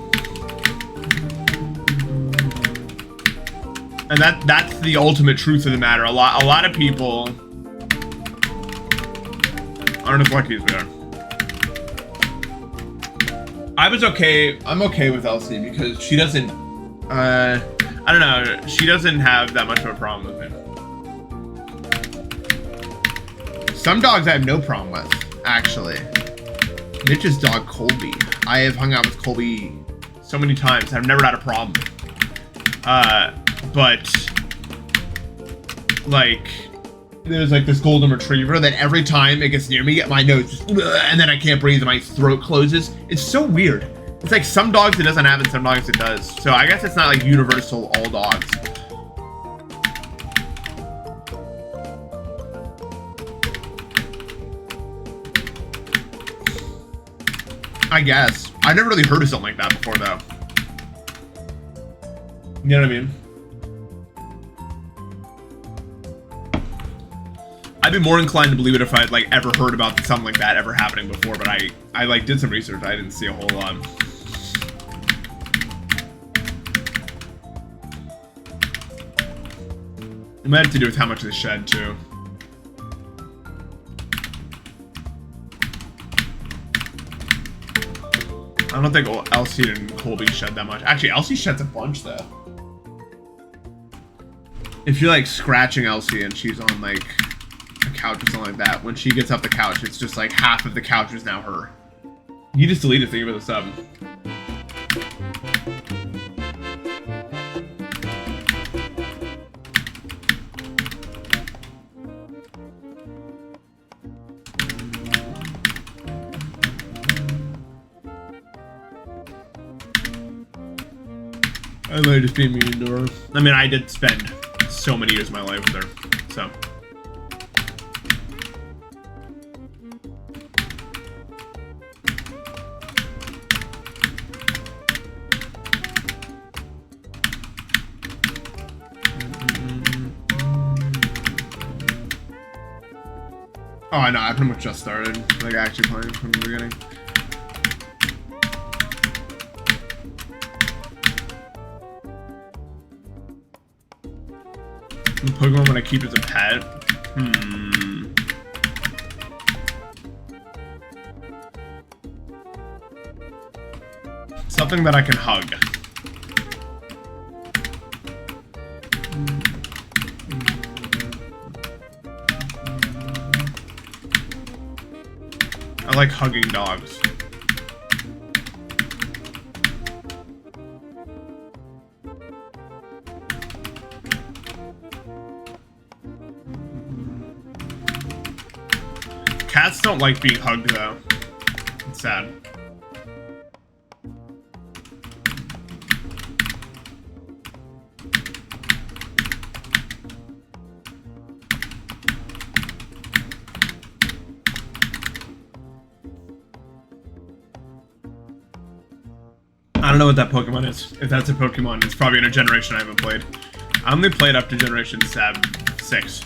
And that's the ultimate truth of the matter. A lot of people aren't as lucky as we are. I'm okay with Elsie because she doesn't I don't know, she doesn't have that much of a problem with me. Some dogs I have no problem with, actually. Mitch's dog, Colby. I have hung out with Colby so many times. I've never had a problem. But, like, there's like this golden retriever that every time it gets near me, my nose just, and then I can't breathe and my throat closes. It's so weird. It's like some dogs it doesn't have and some dogs it does. So I guess it's not like universal all dogs. I guess. I never really heard of something like that before though. You know what I mean? I'd be more inclined to believe it if I'd like ever heard about something like that ever happening before, but I like did some research. I didn't see a whole lot. It might have to do with how much they shed too. I don't think Elsie and Colby shed that much. Actually, Elsie sheds a bunch, though. If you're, like, scratching Elsie and she's on, like, a couch or something like that, when she gets up the couch, it's just, like, half of the couch is now her. You just delete it, think about the sub. I might just be mean to her. I mean, I did spend so many years of my life with her, so. Oh, I know, I pretty much just started, like, actually playing from the beginning. The Pokemon when I keep as a pet? Something that I can hug. I like hugging dogs. Cats don't like being hugged, though. It's sad. I don't know what that Pokemon is. If that's a Pokemon, it's probably in a generation I haven't played. I only played up to generation 6.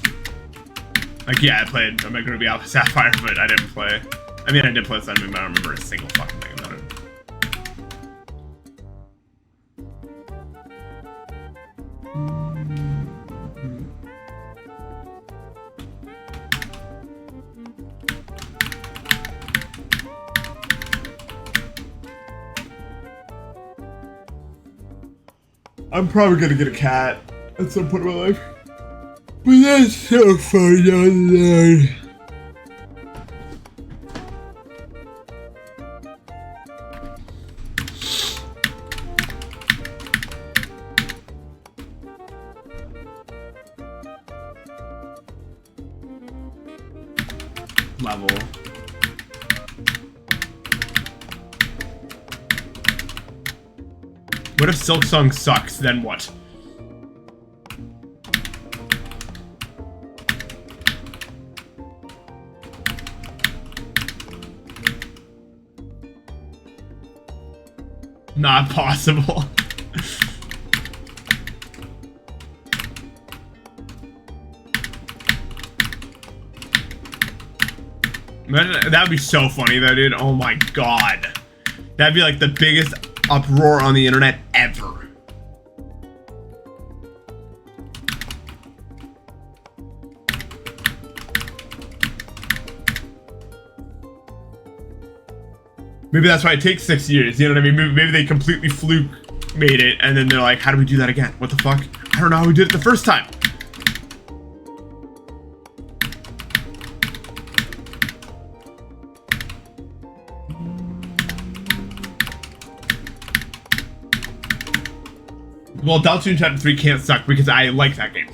Like, yeah, I played Omega Ruby Alpha Sapphire, but I didn't play. I mean, I did play Sun Moon, but I don't remember a single fucking thing about it. I'm probably gonna get a cat at some point in my life. But that's so fun online. Level. What if Silk Song sucks, then what? Not possible. That'd be so funny though, dude. Oh my god. That'd be like the biggest uproar on the internet ever. Maybe that's why it takes 6 years, you know what I mean? Maybe they completely fluke made it, and then they're like, how do we do that again? What the fuck? I don't know how we did it the first time. Well, Daltoon Chapter 3 can't suck because I like that game.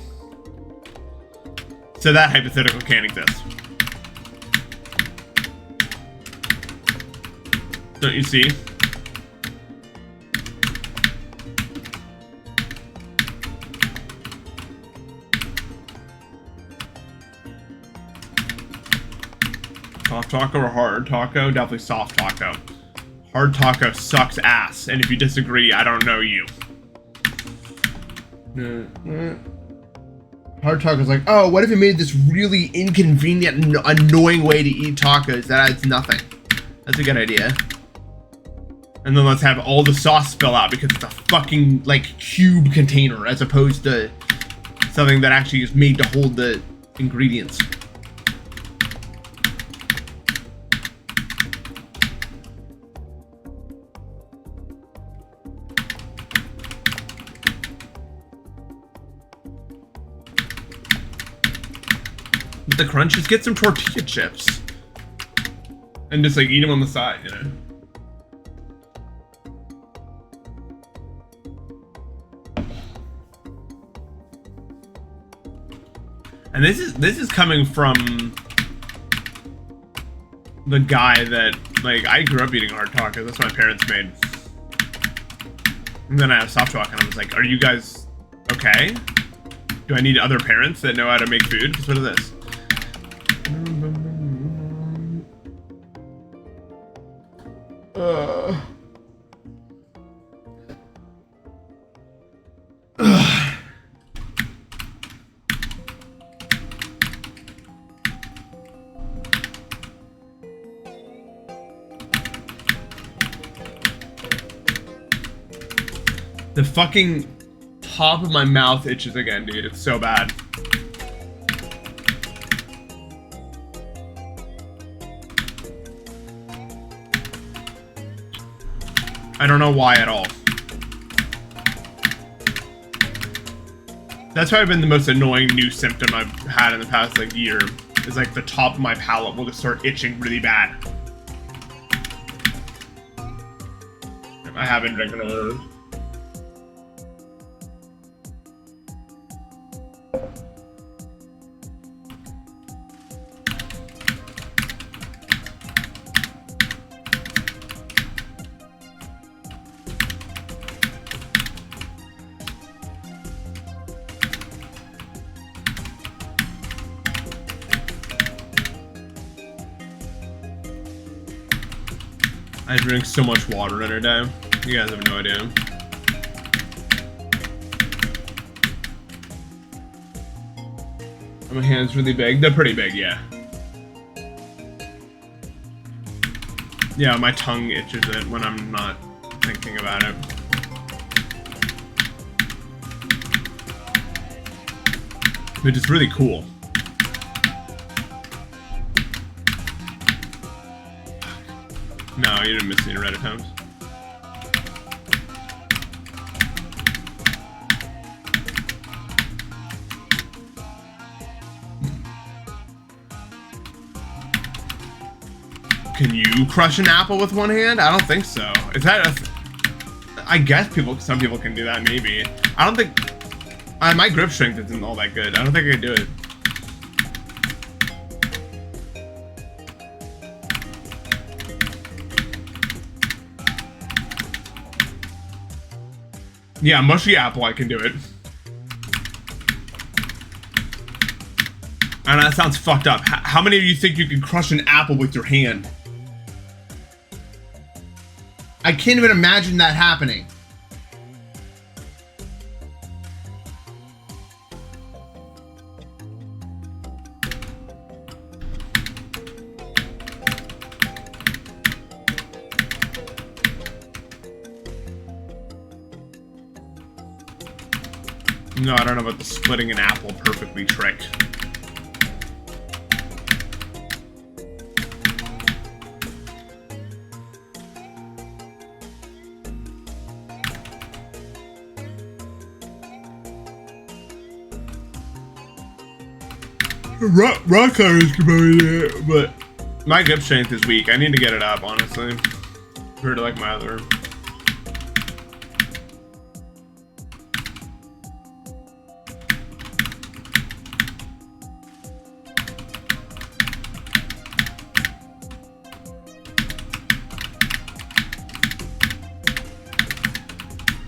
So that hypothetical can't exist. Don't you see? Soft taco or hard taco? Definitely soft taco. Hard taco sucks ass, and if you disagree, I don't know you. Hard taco's like, oh, what if it made this really inconvenient, annoying way to eat tacos that adds nothing? That's a good idea. And then let's have all the sauce spill out because it's a fucking, like, cube container as opposed to something that actually is made to hold the ingredients. the crunch. Just get some tortilla chips. And just like eat them on the side, you know? And this is coming from the guy that, like, I grew up eating hard tacos. That's what my parents made. And then I had a soft talk and I was like, are you guys okay? Do I need other parents that know how to make food? Because what is this? The fucking top of my mouth itches again, dude. It's so bad. I don't know why at all. That's probably been the most annoying new symptom I've had in the past, like, year. Is like the top of my palate will just start itching really bad. I haven't drinking all of those. I drink so much water in a day. You guys have no idea. My hand's really big. They're pretty big, yeah. Yeah, my tongue itches it when I'm not thinking about it. Which is really cool. No, you didn't miss any red attempts. Can you crush an apple with one hand? I don't think so. Is that a... I guess some people can do that, maybe. I don't think... my grip strength isn't all that good. I don't think I could do it. Yeah, mushy apple, I can do it. And that sounds fucked up. How many of you think you can crush an apple with your hand? I can't even imagine that happening. No, I don't know about the splitting an apple perfectly trick. Rock climbers can probably do it, but my grip strength is weak. I need to get it up, honestly. Compared to like my other.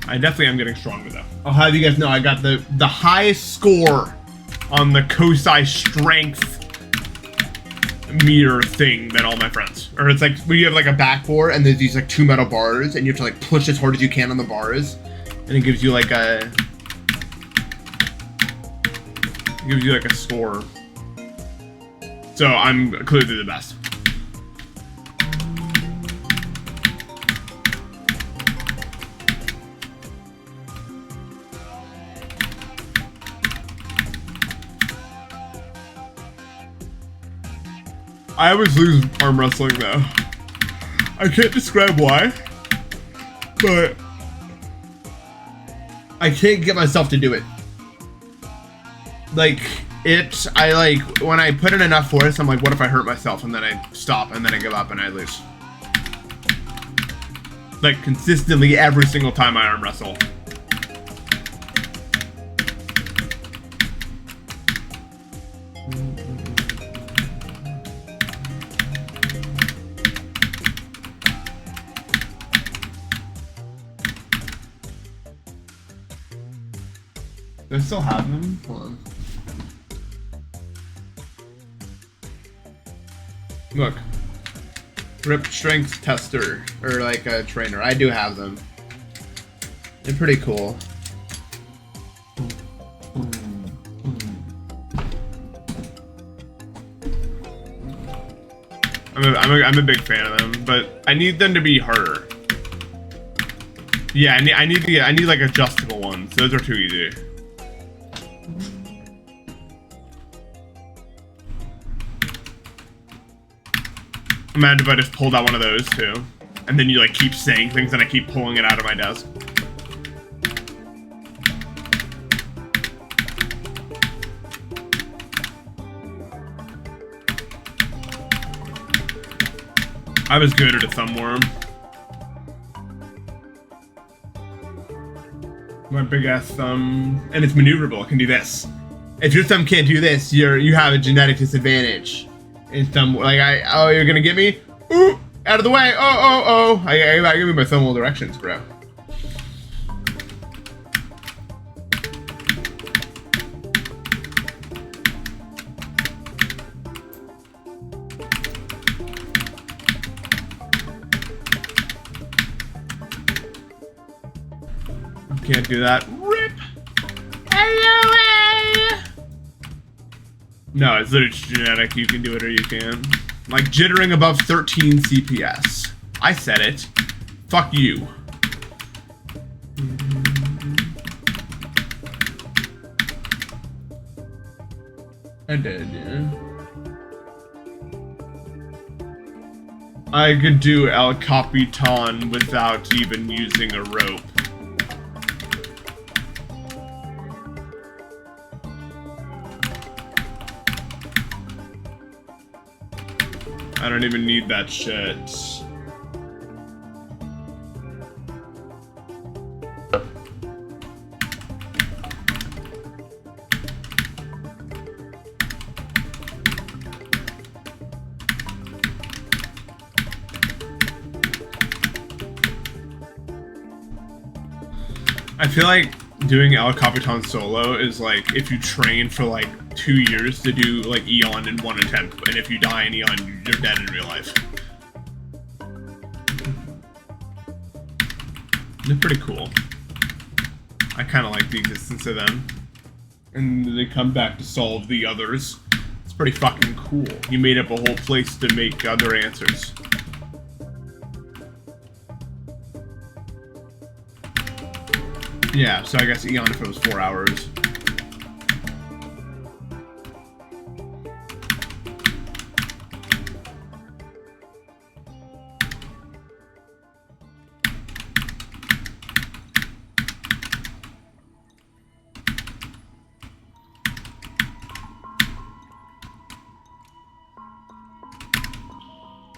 I definitely am getting stronger though. I'll have you guys know I got the highest score on the Kosai strength meter thing than all my friends. Or it's like where you have like a backboard and there's these like 2 metal bars and you have to like push as hard as you can on the bars and it gives you like a score. So I'm clearly the best. I always lose arm wrestling though. I can't describe why, but I can't get myself to do it. like I like, when I put in enough force, I'm like, what if I hurt myself? And then I stop, and then I give up, and I lose. Like, consistently every single time I arm wrestle. Do I still have them? Hold on. Look. Grip strength tester, or like a trainer. I do have them. They're pretty cool. I'm a big fan of them, but I need them to be harder. Yeah, I need like adjustable ones. Those are too easy. Imagine if I just pulled out one of those too, and then you like keep saying things and I keep pulling it out of my desk. I was good at a thumb worm. My big ass thumb, and it's maneuverable. It can do this. If your thumb can't do this, you have a genetic disadvantage. In thumb, like oh, you're gonna get me? Ooh, out of the way! Oh! I give me my thumbable directions, bro. Can't do that. Rip. No, it's literally genetic. You can do it or you can. Like jittering above 13 CPS. I said it. Fuck you. I did, yeah. I could do El Capitan without even using a rope. I don't even need that shit. I feel like doing El Capitan solo is like if you train for like 2 years to do like Eon in one attempt, and if you die in Eon, you're dead in real life. They're pretty cool. I kind of like the existence of them. And they come back to solve the others. It's pretty fucking cool. You made up a whole place to make other answers. Yeah, so I guess Eon if it was 4 hours.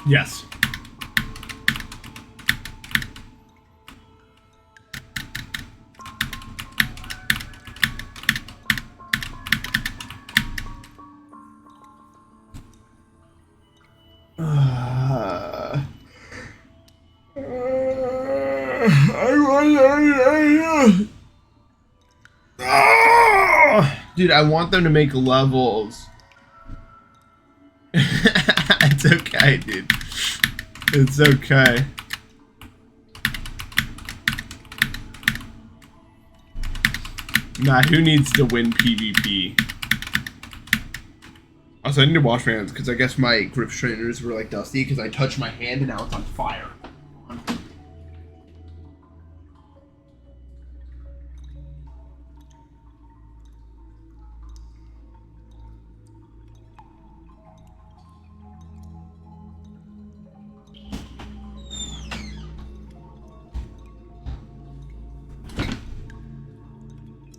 Yes. Dude, I want them to make levels. It's okay, dude. It's okay. Nah, who needs to win PvP? Also, I need to wash my hands because I guess my grip strainers were like dusty because I touched my hand and now it's on fire.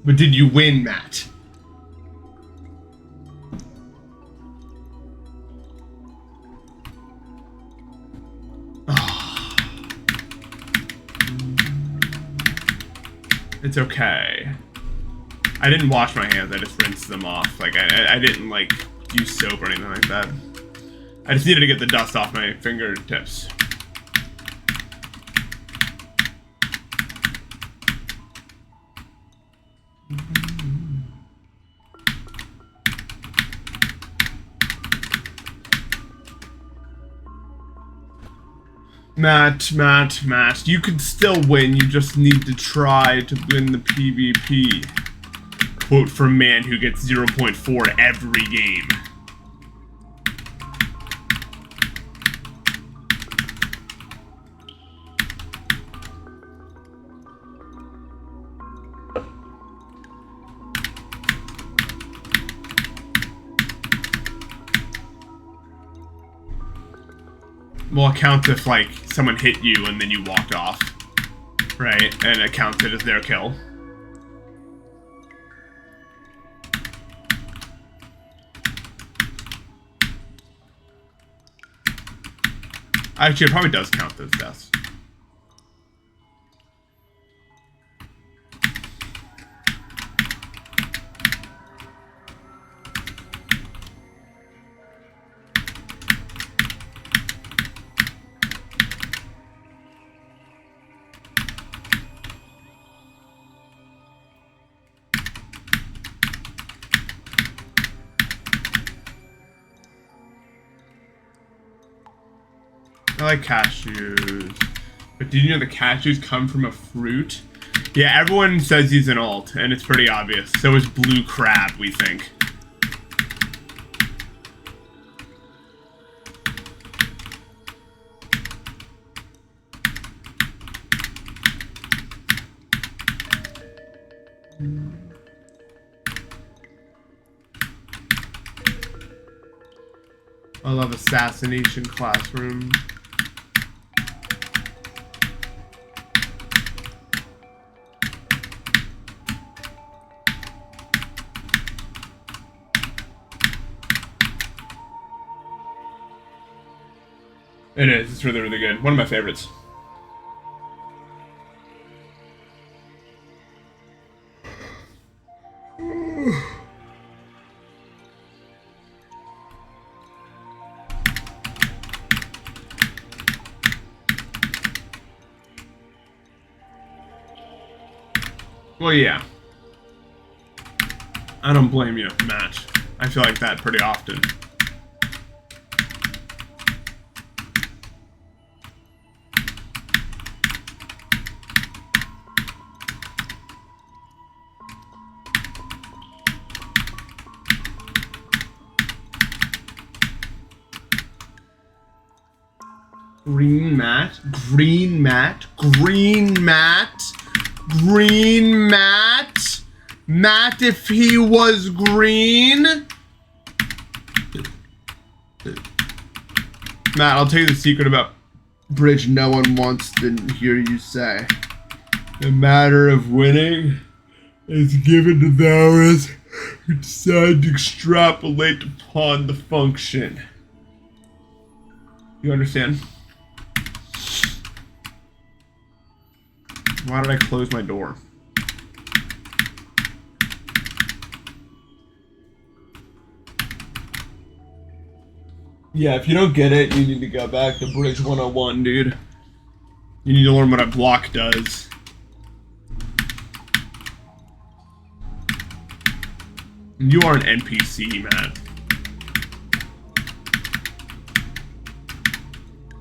But did you win, Matt? It's okay. I didn't wash my hands, I just rinsed them off. Like, I didn't, like, use soap or anything like that. I just needed to get the dust off my fingertips. Matt, you could still win, you just need to try to win the PvP. Quote from man who gets 0.4 every game. Well, it counts if, like, someone hit you and then you walked off. Right? And it counted as their kill. Actually, it probably does count those deaths. I like cashews. But did you know the cashews come from a fruit? Yeah, everyone says he's an alt, and it's pretty obvious. So is blue crab, we think. I love Assassination Classroom. It is. It's really, really good. One of my favorites. Well, yeah. I don't blame you, Matt. I feel like that pretty often. Green Matt, Green Matt, Green Matt, Green Matt, Matt if he was green. Matt, I'll tell you the secret about bridge no one wants to hear you say. The matter of winning is given to those who decide to extrapolate upon the function. You understand? Why did I close my door? Yeah, if you don't get it, you need to go back to Bridge 101, dude. You need to learn what a block does. You are an NPC, Matt.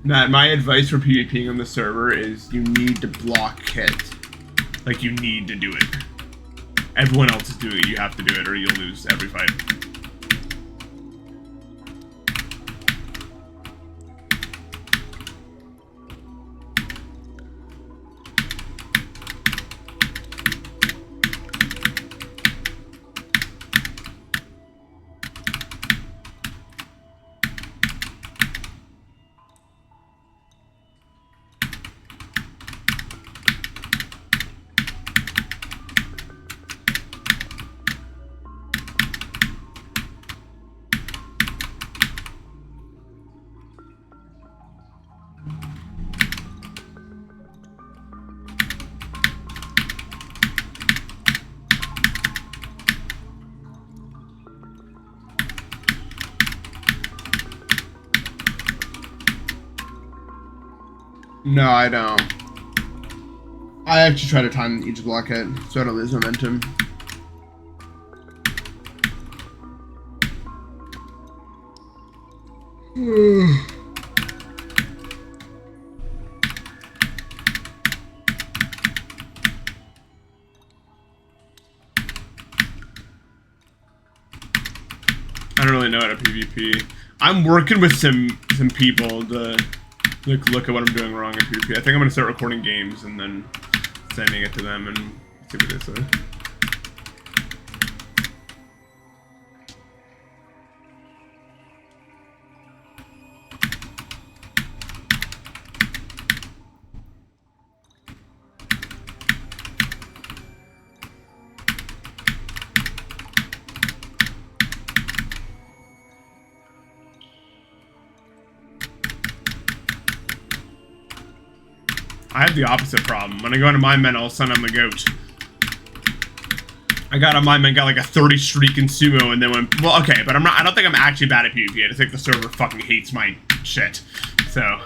Matt, my advice for PvPing on the server is you need to block hit. Like, you need to do it. Everyone else is doing it, you have to do it, or you'll lose every fight. No, I don't. I actually try to time each block hit so I don't lose momentum. I don't really know how to PvP. I'm working with some people to look at what I'm doing wrong in PvP. I think I'm gonna start recording games and then sending it to them and see what they say. I have the opposite problem. When I go into my men, all of a sudden I'm a goat. I got on my men, got like a 30 streak in sumo, and then went, well, okay, but I don't think I'm actually bad at PvP. I just think the server fucking hates my shit. So.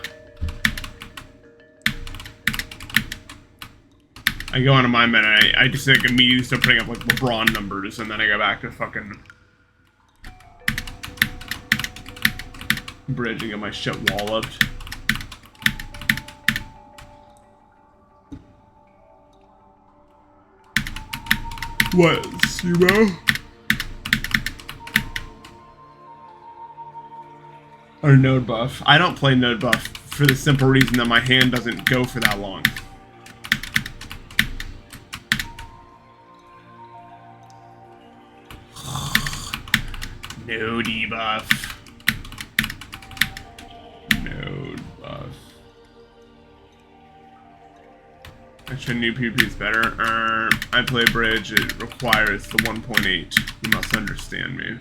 I go onto my men, and I just like immediately start putting up like LeBron numbers, and then I go back to fucking bridge and get my shit walloped. What, sumo? Or node buff? I don't play node buff for the simple reason that my hand doesn't go for that long. No debuff. Node buff. Actually, new PvP is better. I play bridge. It requires the 1.8. You must understand me.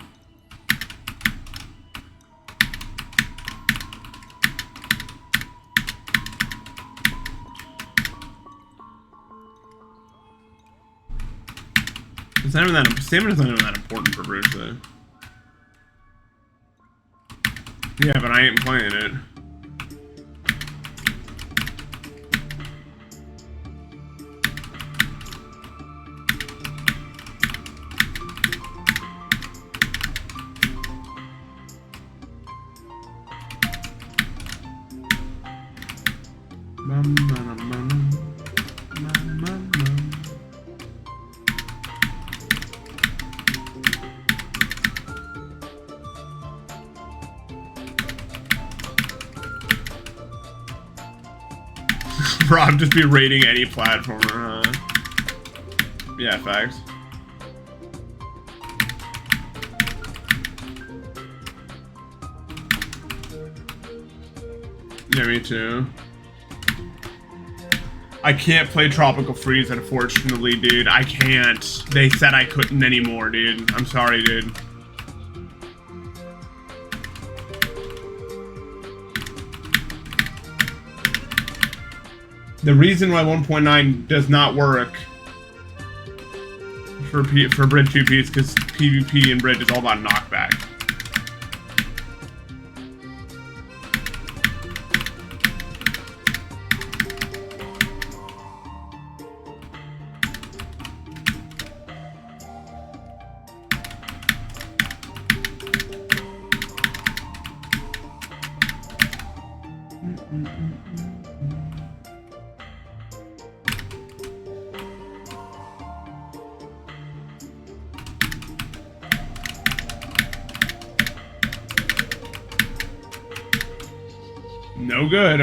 Stamina's not even that important for bridge, though. Yeah, but I ain't playing it. Rob just be rating any platformer, huh? Yeah, facts. Yeah, me too. I can't play Tropical Freeze, unfortunately, dude. I can't. They said I couldn't anymore, dude. I'm sorry, dude. The reason why 1.9 does not work for bridge PvP is because PvP and bridge is all about knockback. No good.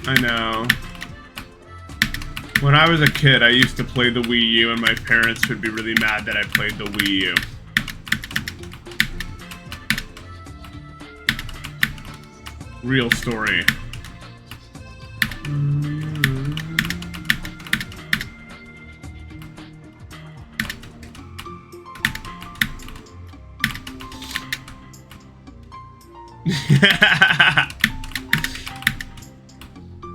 I know. When I was a kid, I used to play the Wii U, and my parents would be really mad that I played the Wii U. Real story.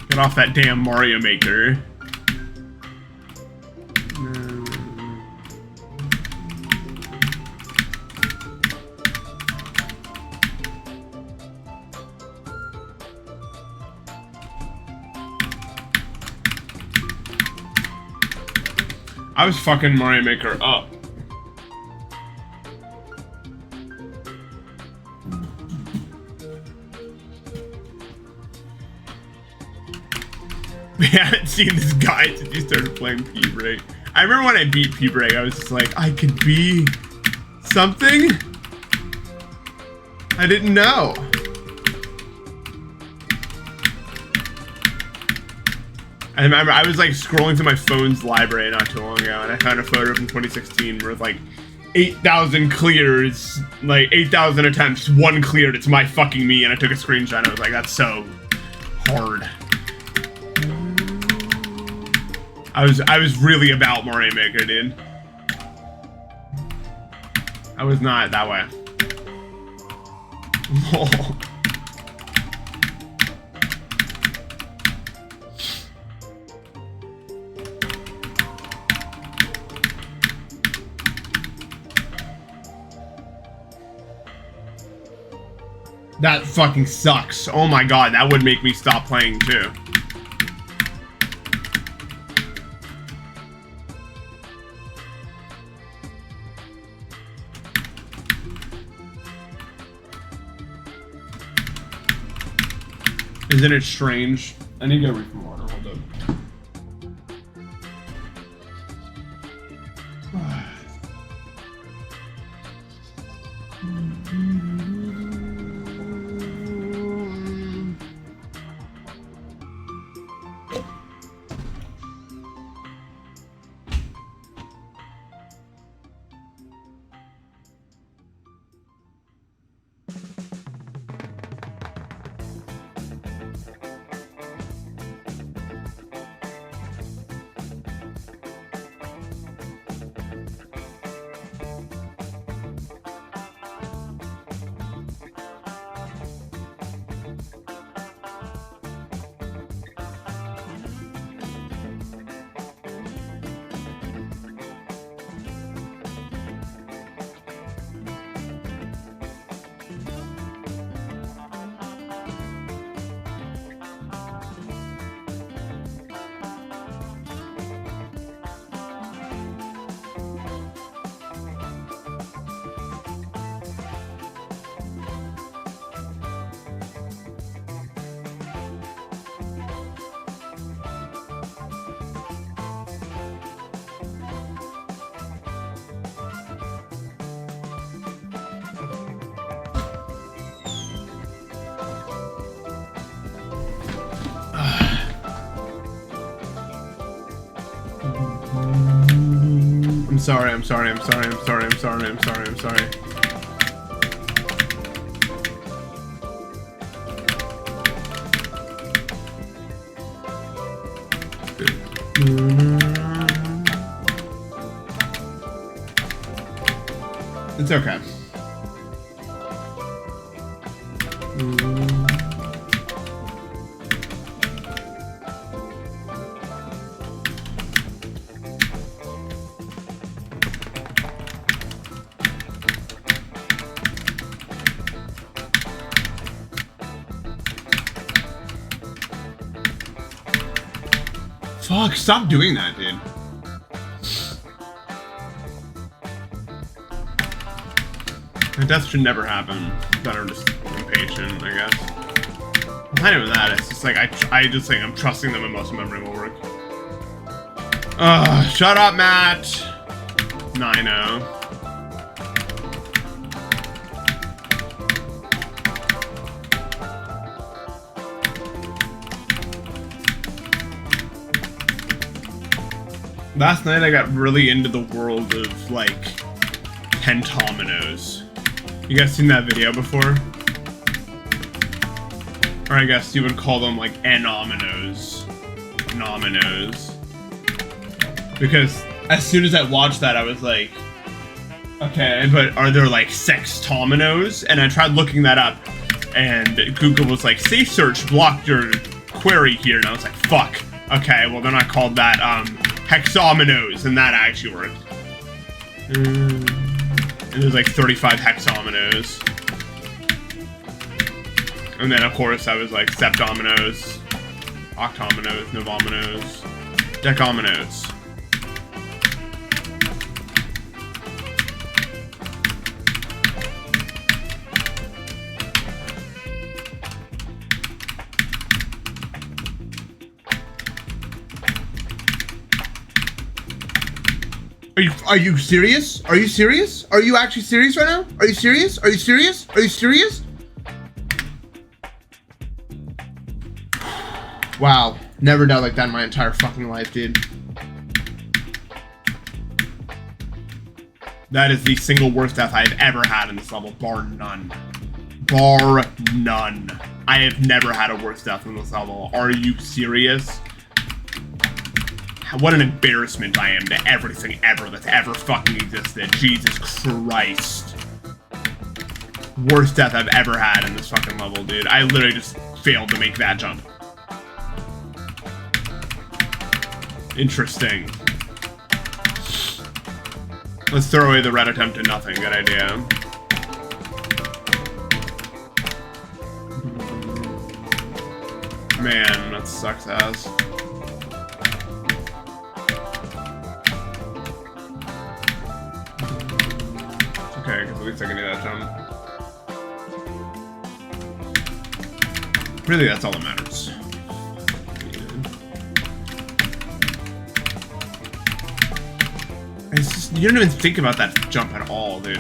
Get off that damn Mario Maker. I was fucking Mario Maker up. We haven't seen this guy since he started playing P-Break. I remember when I beat P-Break, I was just like, I could be something I didn't know. I remember I was like scrolling through my phone's library not too long ago, and I found a photo from 2016 with like 8,000 clears, like 8,000 attempts, one cleared. It's my fucking me, and I took a screenshot. And I was like, that's so hard. I was really about Mario Maker, dude. I was not that way. That fucking sucks. Oh my god, that would make me stop playing too. Isn't it strange? I need to go read some water. Hold up. I'm sorry. It's okay. Fuck, stop doing that, dude. Death should never happen. Better just be patient, I guess. Not even that, it's just like, I just think I'm trusting them and most memory will work. Shut up, Matt! Nino. Last night I got really into the world of, like, pentominoes. You guys seen that video before? Or I guess you would call them, like, anominos. Nominos. Because as soon as I watched that, I was like, okay, but are there, like, sextominos? And I tried looking that up, and Google was like, safe search blocked your query here, and I was like, fuck. Okay, well, they're not called that, hexominos, and that actually worked. And there's like 35 hexominos. And then, of course, I was like septominos, octominos, novominos, decominos. Are you serious? Are you serious? Are you actually serious right now? Are you serious? Are you serious? Are you serious? Wow. Never died like that in my entire fucking life, dude. That is the single worst death I've ever had in this level, bar none. Bar none. I have never had a worse death in this level. Are you serious? What an embarrassment I am to everything ever that's ever fucking existed. Jesus Christ. Worst death I've ever had in this fucking level, dude. I literally just failed to make that jump. Interesting. Let's throw away the red attempt to nothing. Good idea. Man, that sucks ass. Okay, because at least I can do that jump. Really, that's all that matters. It's just, you don't even think about that jump at all, dude.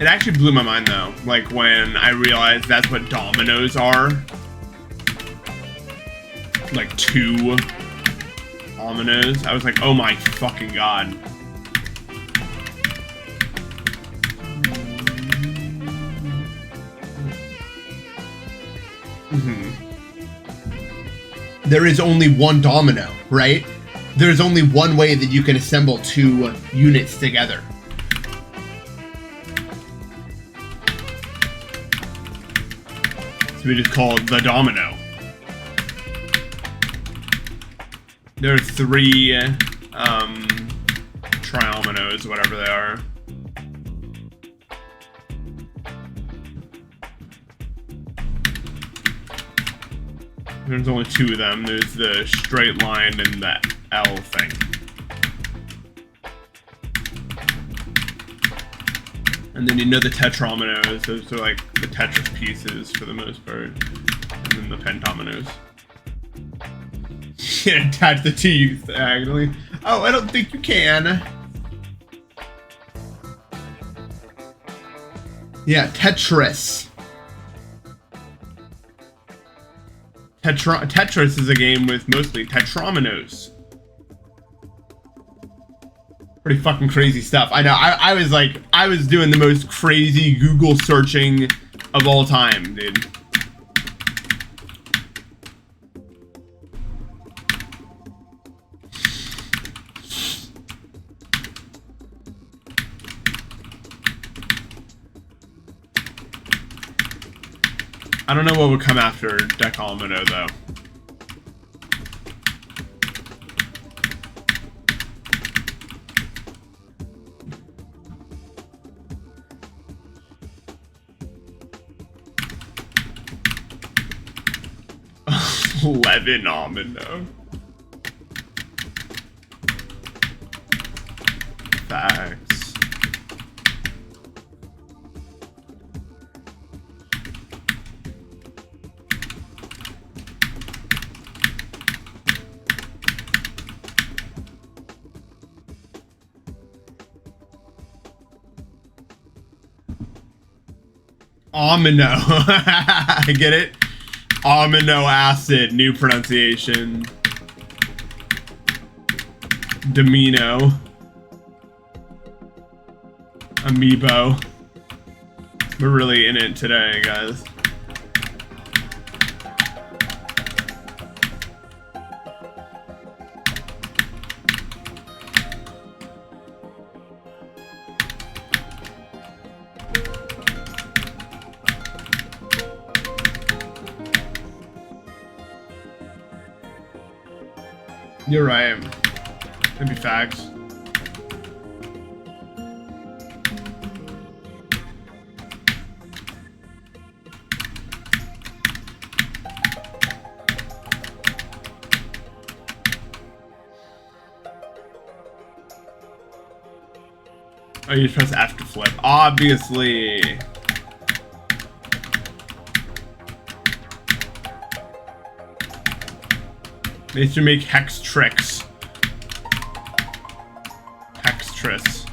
It actually blew my mind, though. Like, when I realized that's what dominoes are. Like, 2 dominoes. I was like, oh my fucking god. There is only one domino, right? There's only one way that you can assemble 2 units together. So we just call it the domino. There are 3 triominoes, whatever they are. There's only 2 of them. There's the straight line and the L thing. And then you know the tetrominoes. Those are like the Tetris pieces for the most part. And then the pentominoes. You can attach the 2 diagonally. Oh, I don't think you can. Yeah, Tetris. Tetris is a game with mostly tetrominoes. Pretty fucking crazy stuff. I know. I was like, I was doing the most crazy Google searching of all time, dude. I don't know what would come after decomino, though. 11 omino. Facts. Amino. I get it. Amino acid. New pronunciation. Domino. Amiibo. We're really in it today, guys. You're right. That'd be facts. Oh, you just press F to flip. Obviously. They used to make hex tricks. Hextris.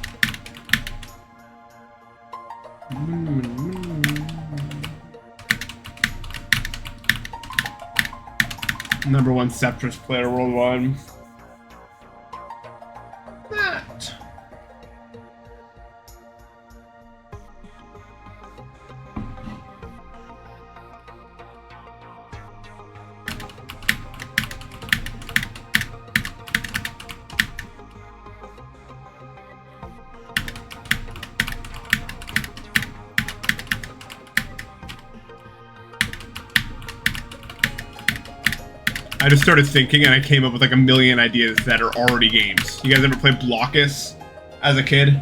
#1 Septress player worldwide. That. I just started thinking and I came up with like a million ideas that are already games. You guys ever play Blockus as a kid?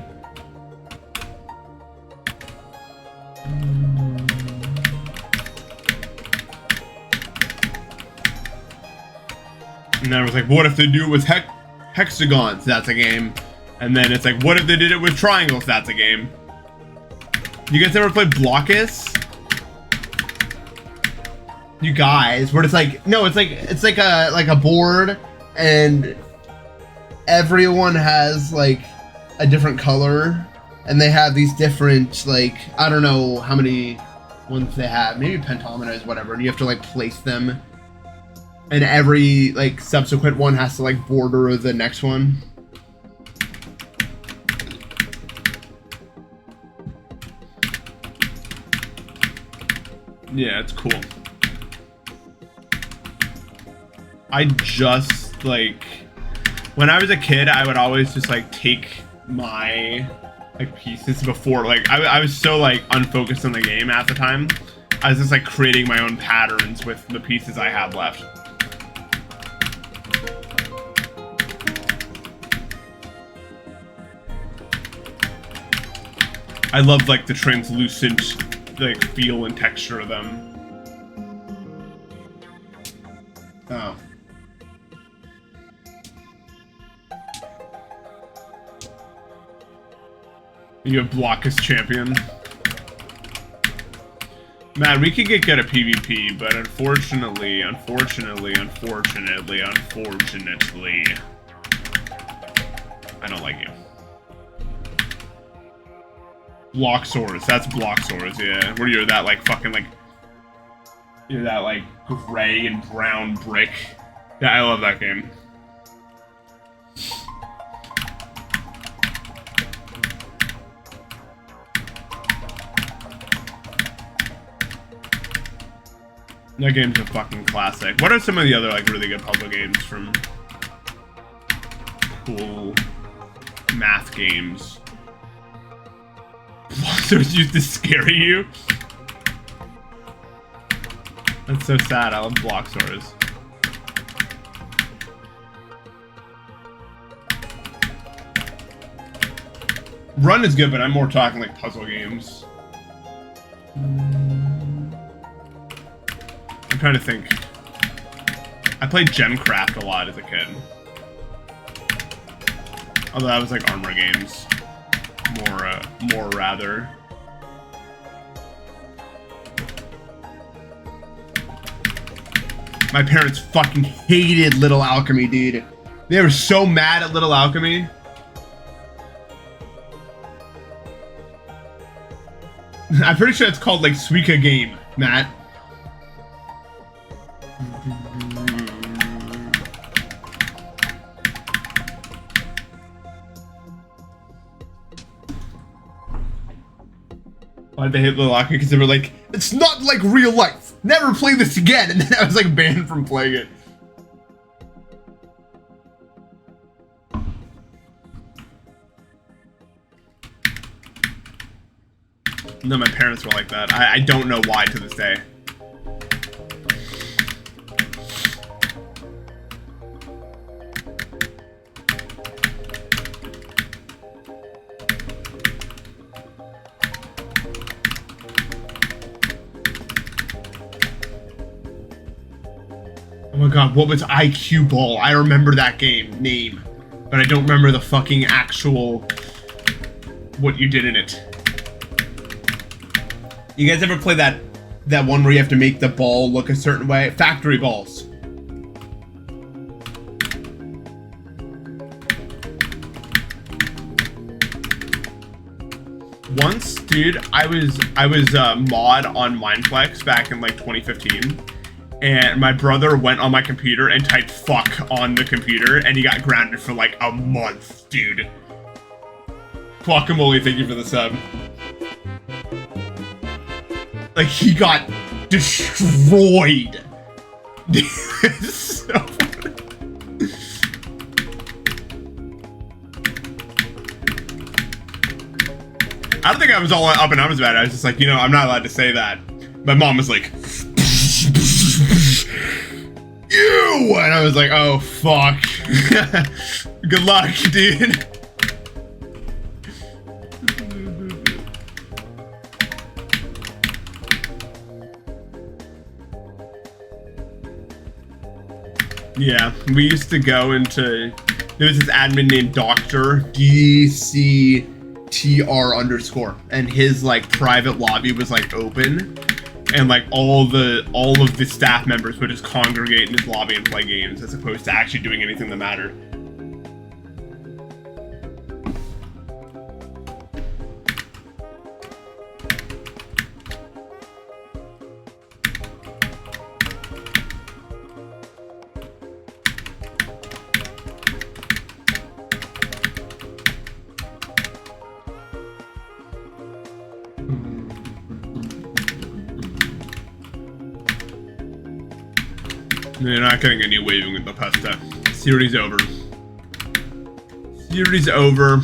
And then I was like, what if they do it with hexagons? That's a game. And then it's like, what if they did it with triangles? That's a game. You guys ever play Blockus? You guys, where it's like, no, it's like a board, and everyone has like a different color, and they have these different, like, I don't know how many ones they have, maybe pentominoes, whatever, and you have to like place them, and every like subsequent one has to like border the next one. Yeah, it's cool. I just, like, when I was a kid, I would always just, like, take my, like, pieces before, like, I was so, like, unfocused on the game at the time. I was just, like, creating my own patterns with the pieces I had left. I love, like, the translucent, like, feel and texture of them. Oh. You have Blockus champion. Man, we could get good at PvP, but unfortunately, I don't like you. Bloxors, that's Bloxors, yeah. Where you're that, like, fucking, like... You're that, like, gray and brown brick. Yeah, I love that game. That game's a fucking classic. What are some of the other, like, really good puzzle games from cool math games? Bloxors used to scare you? That's so sad. I love Bloxors. Run is good, but I'm more talking like puzzle games. I'm trying to think. I played Gemcraft a lot as a kid. Although that was like armor games. More rather. My parents fucking hated Little Alchemy, dude. They were so mad at Little Alchemy. I'm pretty sure it's called like Suika Game, Matt. Why'd they hate Little Alchemy? Because they were like, it's not like real life. Never play this again. And then I was like banned from playing it. No, my parents were like that. I don't know why to this day. Oh my god, what was IQ Ball? I remember that name, but I don't remember the fucking actual what you did in it. You guys ever play that one where you have to make the ball look a certain way? Factory balls. Once, dude, I was mod on Mineplex back in like 2015, and my brother went on my computer and typed "fuck" on the computer, and he got grounded for like a month, dude. Guacamole, thank you for the sub. Like, he got destroyed. It's so funny. I don't think I was all up in arms about it. I was just like, you know, I'm not allowed to say that. My mom was like, you! And I was like, oh, fuck. Good luck, dude. Yeah, we used to go into, there was this admin named Dr. DCTR_, and his like private lobby was like open, and like all of the staff members would just congregate in his lobby and play games as opposed to actually doing anything that mattered. You're not getting any waving with Npesta. Series over. Series over.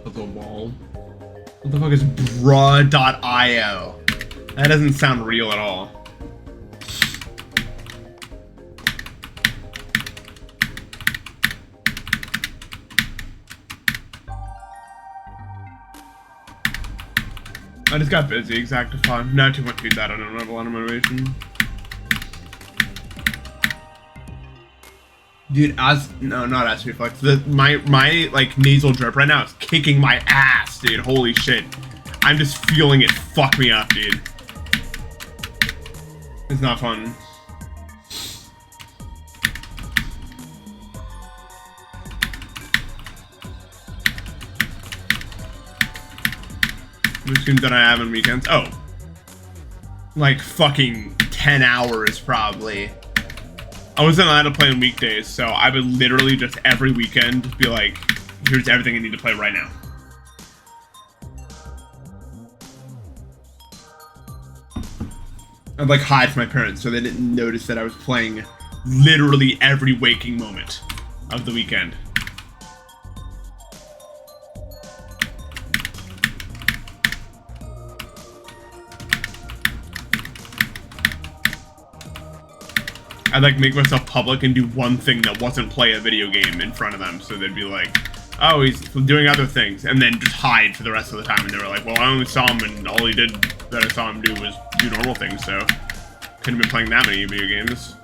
The wall. What the fuck is bruh.io? That doesn't sound real at all. I just got busy, Exactify. Not too much feedback, I don't have a lot of motivation. Dude, no, not ass reflex. My like nasal drip right now is kicking my ass, dude. Holy shit. I'm just feeling it fuck me up, dude. It's not fun. Which games that I have on weekends? Oh. Like fucking 10 hours probably. I wasn't allowed to play on weekdays, so I would literally just every weekend be like, here's everything I need to play right now. I'd like hide from my parents so they didn't notice that I was playing literally every waking moment of the weekend. I'd like make myself public and do one thing that wasn't play a video game in front of them, so they'd be like, oh, he's doing other things, and then just hide for the rest of the time. And they were like, well, I only saw him, and all he did that I saw him do was do normal things, so couldn't have been playing that many video games.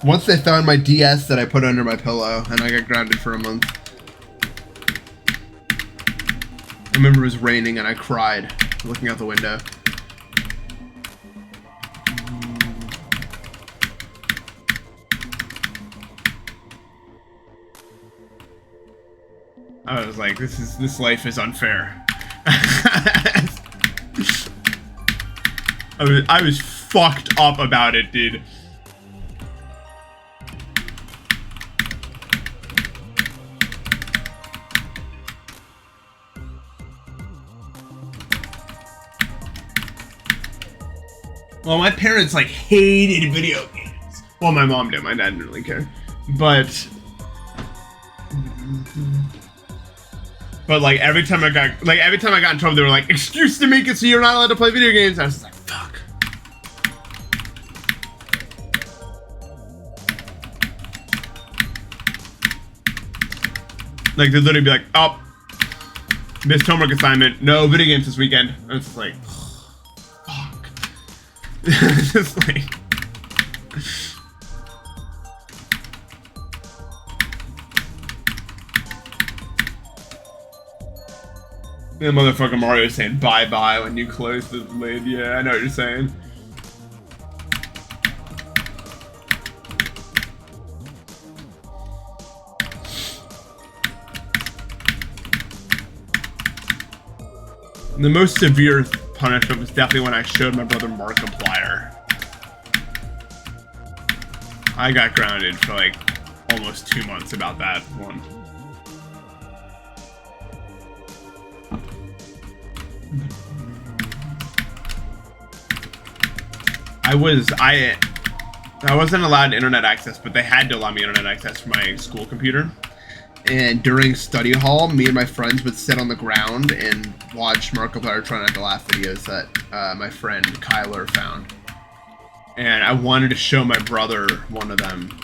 Once they found my DS that I put under my pillow, and I got grounded for a month. I remember it was raining and I cried looking out the window. I was like, this life is unfair. I was fucked up about it, dude. Well, my parents like hated video games. Well, my mom did. My dad didn't really care. But like every time I got in trouble, they were like, excuse to make it so you're not allowed to play video games. I was just like, fuck. Like they'd literally be like, oh, missed homework assignment. No video games this weekend. I was just like, just like The motherfucker Mario saying bye-bye when you close the lid. Yeah, I know what you're saying. The most severe punishment was definitely when I showed my brother Markiplier. I got grounded for like almost 2 months about that one. I wasn't allowed internet access, but they had to allow me internet access for my school computer. And during study hall, me and my friends would sit on the ground and watch Markiplier Try Not to Laugh videos that my friend Kyler found. And I wanted to show my brother one of them.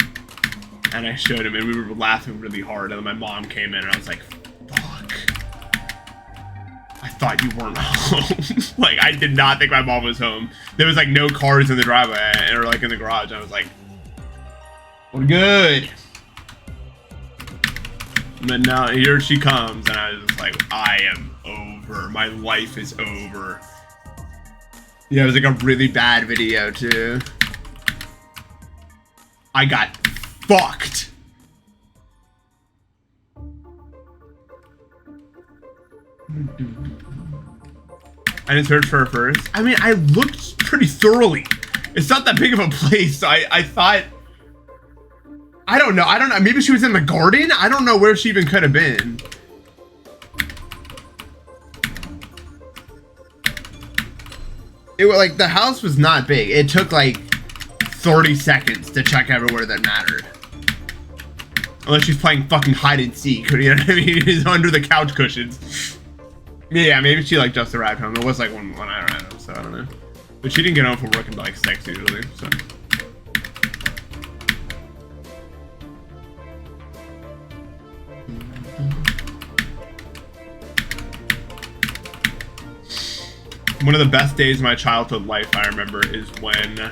And I showed him, and we were laughing really hard. And then my mom came in, and I was like, fuck. I thought you weren't home. Like, I did not think my mom was home. There was, like, no cars in the driveway, or, like, in the garage. I was like, we're good. And then now, here she comes, and I was just like, I am over. My life is over. Yeah, it was, like, a really bad video, too. I got fucked. I didn't search for her first. I mean, I looked pretty thoroughly. It's not that big of a place. So I thought, I don't know. Maybe she was in the garden. I don't know where she even could have been. It was like the house was not big. It took like 30 seconds to check everywhere that mattered. Unless she's playing fucking hide and seek, you know what I mean? It's under the couch cushions. Yeah, maybe she like just arrived home. It was like when I arrived home, so I don't know. But she didn't get home from work until like 6 usually, so. One of the best days of my childhood life I remember is when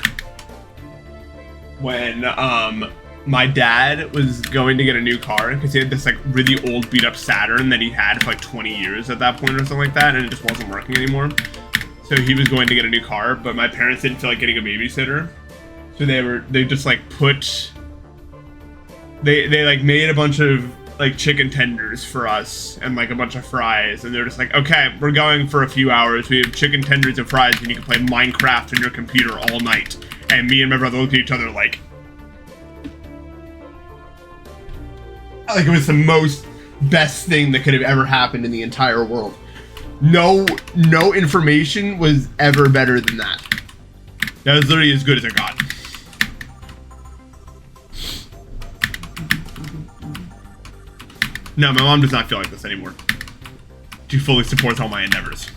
my dad was going to get a new car because he had this like really old beat up Saturn that he had for like 20 years at that point or something like that, and it just wasn't working anymore. So he was going to get a new car, but my parents didn't feel like getting a babysitter, so they just like they like made a bunch of like chicken tenders for us and like a bunch of fries, and they're just like, okay, we're going for a few hours. We have chicken tenders and fries, and you can play Minecraft on your computer all night. And me and my brother looked at each other like it was the most best thing that could have ever happened in the entire world. No information was ever better than that. That was literally as good as it got. No, my mom does not feel like this anymore. She fully supports all my endeavors.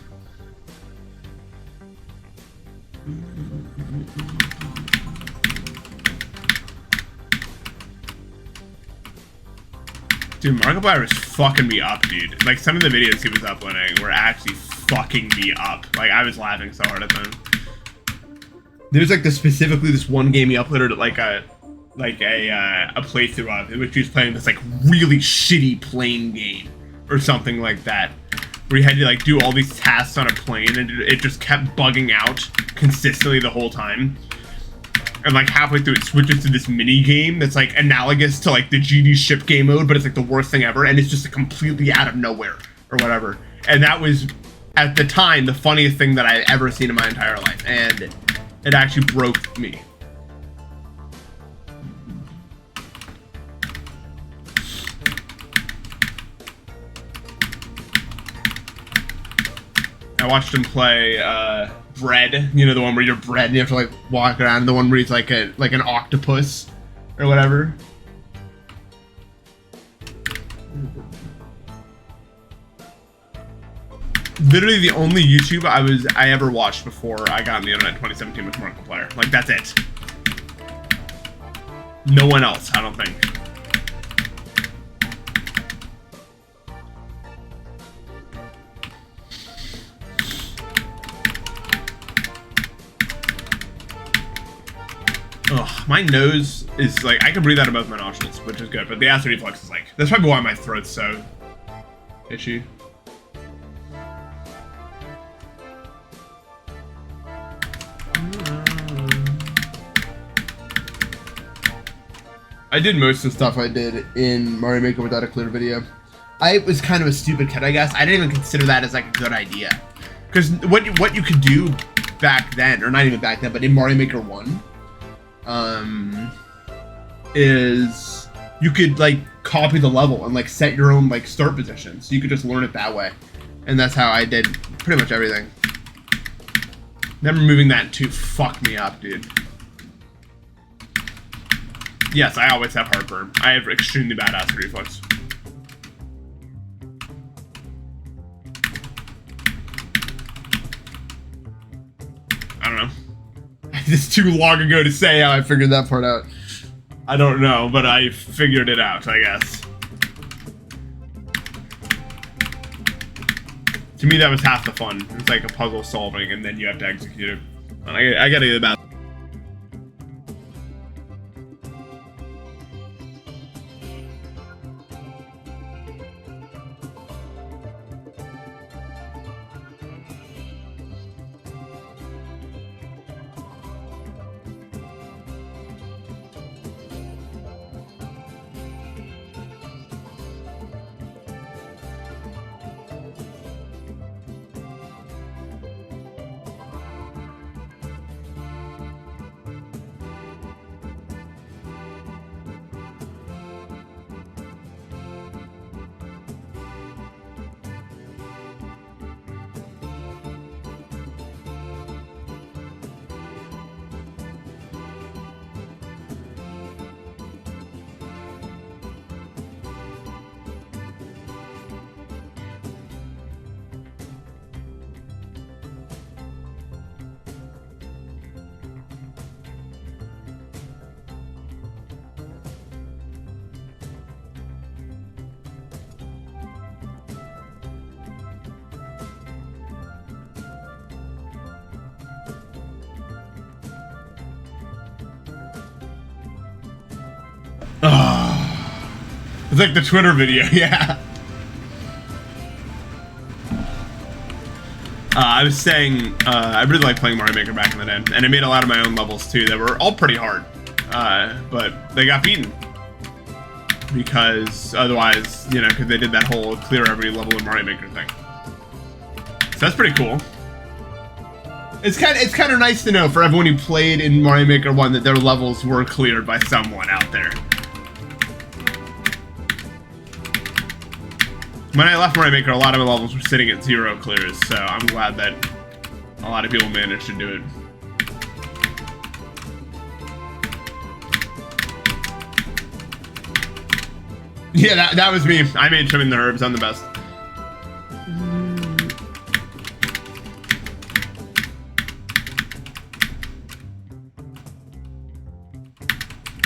Dude, Markiplier is fucking me up, dude. Like, some of the videos he was uploading were actually fucking me up. Like, I was laughing so hard at them. There's, like, specifically this one game he uploaded, like a playthrough of, in which he was playing this, like, really shitty plane game. Or something like that. Where he had to, like, do all these tasks on a plane, and it just kept bugging out consistently the whole time. And like halfway through it switches to this mini game that's like analogous to like the GD ship game mode, but it's like the worst thing ever, and it's just completely out of nowhere or whatever. And that was at the time the funniest thing that I had ever seen in my entire life, and it actually broke me. I watched him play Bread, you know, the one where you're bread and you have to like walk around, the one where he's like an octopus or whatever. Literally the only YouTube I ever watched before I got on the internet in 2017 was Markiplier. Like, that's it. No one else, I don't think. Ugh, my nose is like, I can breathe out of both my nostrils, which is good, but the acid reflux is like, that's probably why my throat's so itchy. I did most of the stuff I did in Mario Maker without a clear video. I was kind of a stupid kid, I guess. I didn't even consider that as like a good idea. Because what you could do back then, or not even back then, but in Mario Maker 1, is you could like copy the level and like set your own like start position. So you could just learn it that way. And that's how I did pretty much everything. Them removing that to fuck me up, dude. Yes, I always have heartburn. I have extremely bad acid reflux. I don't know. It's too long ago to say how I figured that part out. I don't know, but I figured it out, I guess. To me, that was half the fun. It's like a puzzle solving, and then you have to execute it. I gotta get about. It's like the Twitter video, yeah. I was saying, I really liked playing Mario Maker back in the day, and I made a lot of my own levels too that were all pretty hard, but they got beaten. Because otherwise, you know, because they did that whole clear every level in Mario Maker thing. So that's pretty cool. It's kind of nice to know for everyone who played in Mario Maker 1 that their levels were cleared by someone out there. When I left Mario Maker, a lot of the levels were sitting at 0 clears, so I'm glad that a lot of people managed to do it. Yeah, that was me. I made trimming the herbs. I'm the best.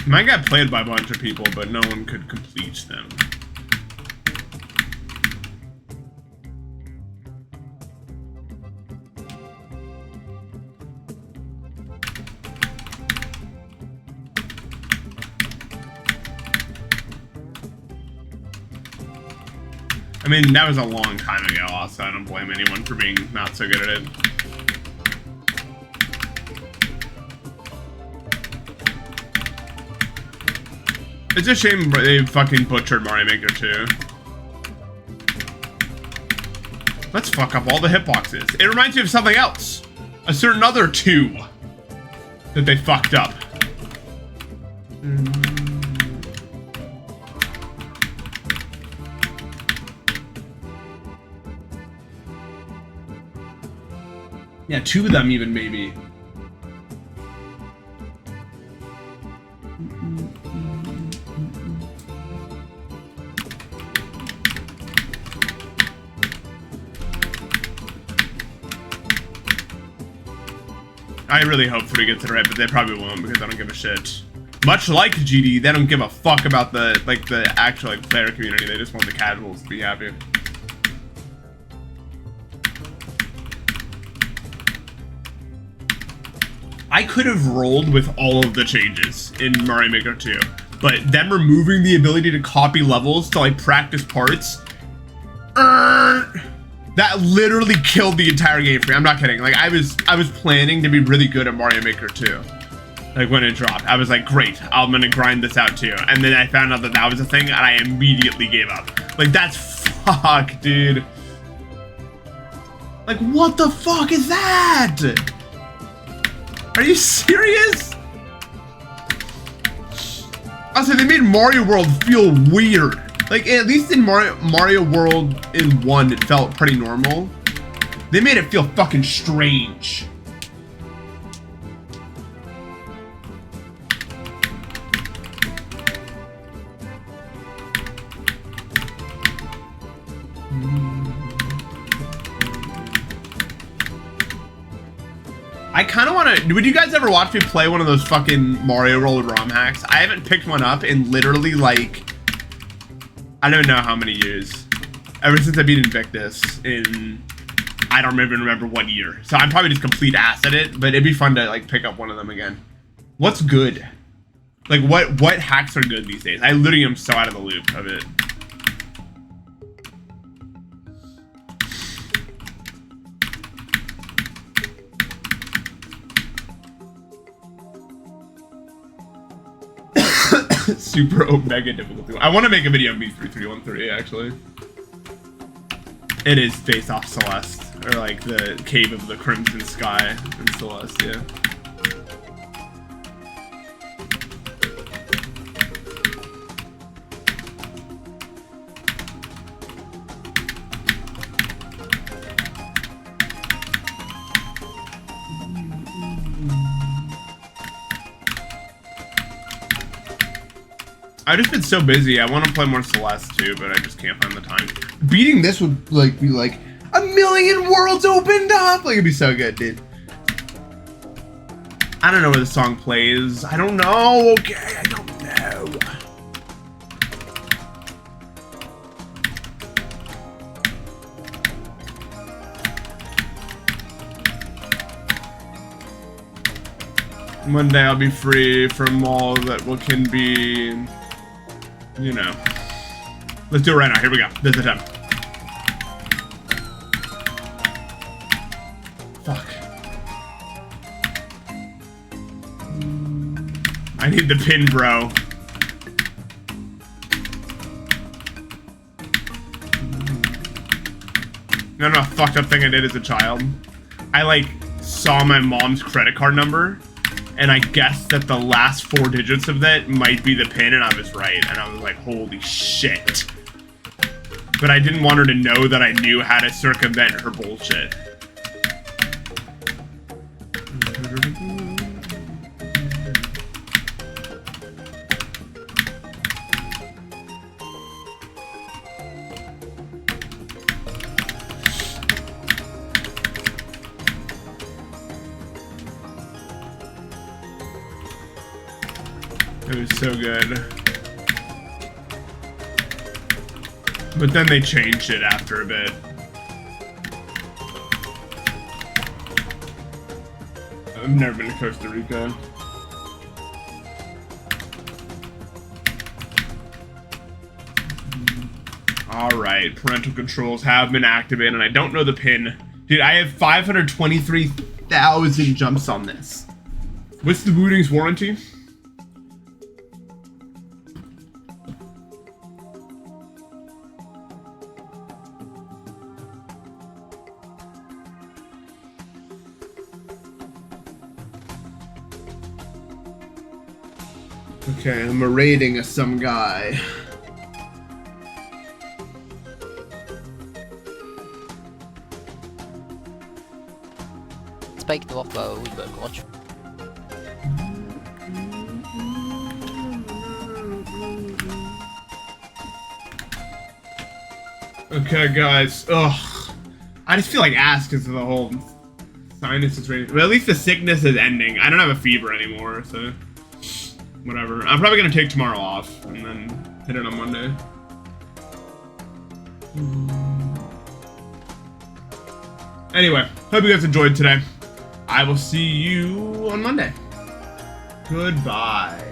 Mine got played by a bunch of people, but no one could complete them. I mean, that was a long time ago also. I don't blame anyone for being not so good at it. It's a shame they fucking butchered Mario Maker 2. Let's fuck up all the hitboxes. It reminds me of something else. A certain other 2 that they fucked up. Yeah, 2 of them even, maybe. I really hope 3 gets it right, but they probably won't because I don't give a shit. Much like GD, they don't give a fuck about the actual player community. They just want the casuals to be happy. I could have rolled with all of the changes in Mario Maker 2, but them removing the ability to copy levels to like practice parts, That literally killed the entire game for me. I'm not kidding. Like I was planning to be really good at Mario Maker 2. Like when it dropped, I was like, great, I'm gonna grind this out too. And then I found out that that was a thing, and I immediately gave up. Like that's fuck, dude. Like what the fuck is that? Are you serious? Also, they made Mario World feel weird. Like, at least in Mario World in 1, it felt pretty normal. They made it feel fucking strange. I kind of want to... Would you guys ever watch me play one of those fucking Mario World ROM hacks? I haven't picked one up in literally, like... I don't know how many years. Ever since I beat Invictus in... I don't even remember what year. So I'm probably just complete ass at it, but it'd be fun to, like, pick up one of them again. What's good? Like, what hacks are good these days? I literally am so out of the loop of it. Super Omega difficulty. I want to make a video on B3313 actually. It is based off Celeste, or like the Cave of the Crimson Sky in Celeste, yeah. I've just been so busy. I want to play more Celeste too, but I just can't find the time. Beating this would like be like 1,000,000 worlds opened up. Like it'd be so good, dude. I don't know where the song plays. I don't know. Okay, I don't know. One day I'll be free from all that what can be. You know. Let's do it right now. Here we go. This is the time. Fuck. I need the pin, bro. You know, a fucked up thing I did as a child? I, like, saw my mom's credit card number, and I guessed that the last 4 digits of that might be the pin, and I was right. And I was like, holy shit. But I didn't want her to know that I knew how to circumvent her bullshit. It was so good. But then they changed it after a bit. I've never been to Costa Rica. Alright, parental controls have been activated, and I don't know the pin. Dude, I have 523,000 jumps on this. What's the Wootings warranty? Okay, I'm a rating of some guy. Späkt nog vad obekvämt. Okay, guys. Ugh. I just feel like ass because of the whole sinus situation. But at least the sickness is ending. I don't have a fever anymore, so whatever. I'm probably gonna take tomorrow off and then hit it on Monday. Anyway, hope you guys enjoyed today. I will see you on Monday. Goodbye.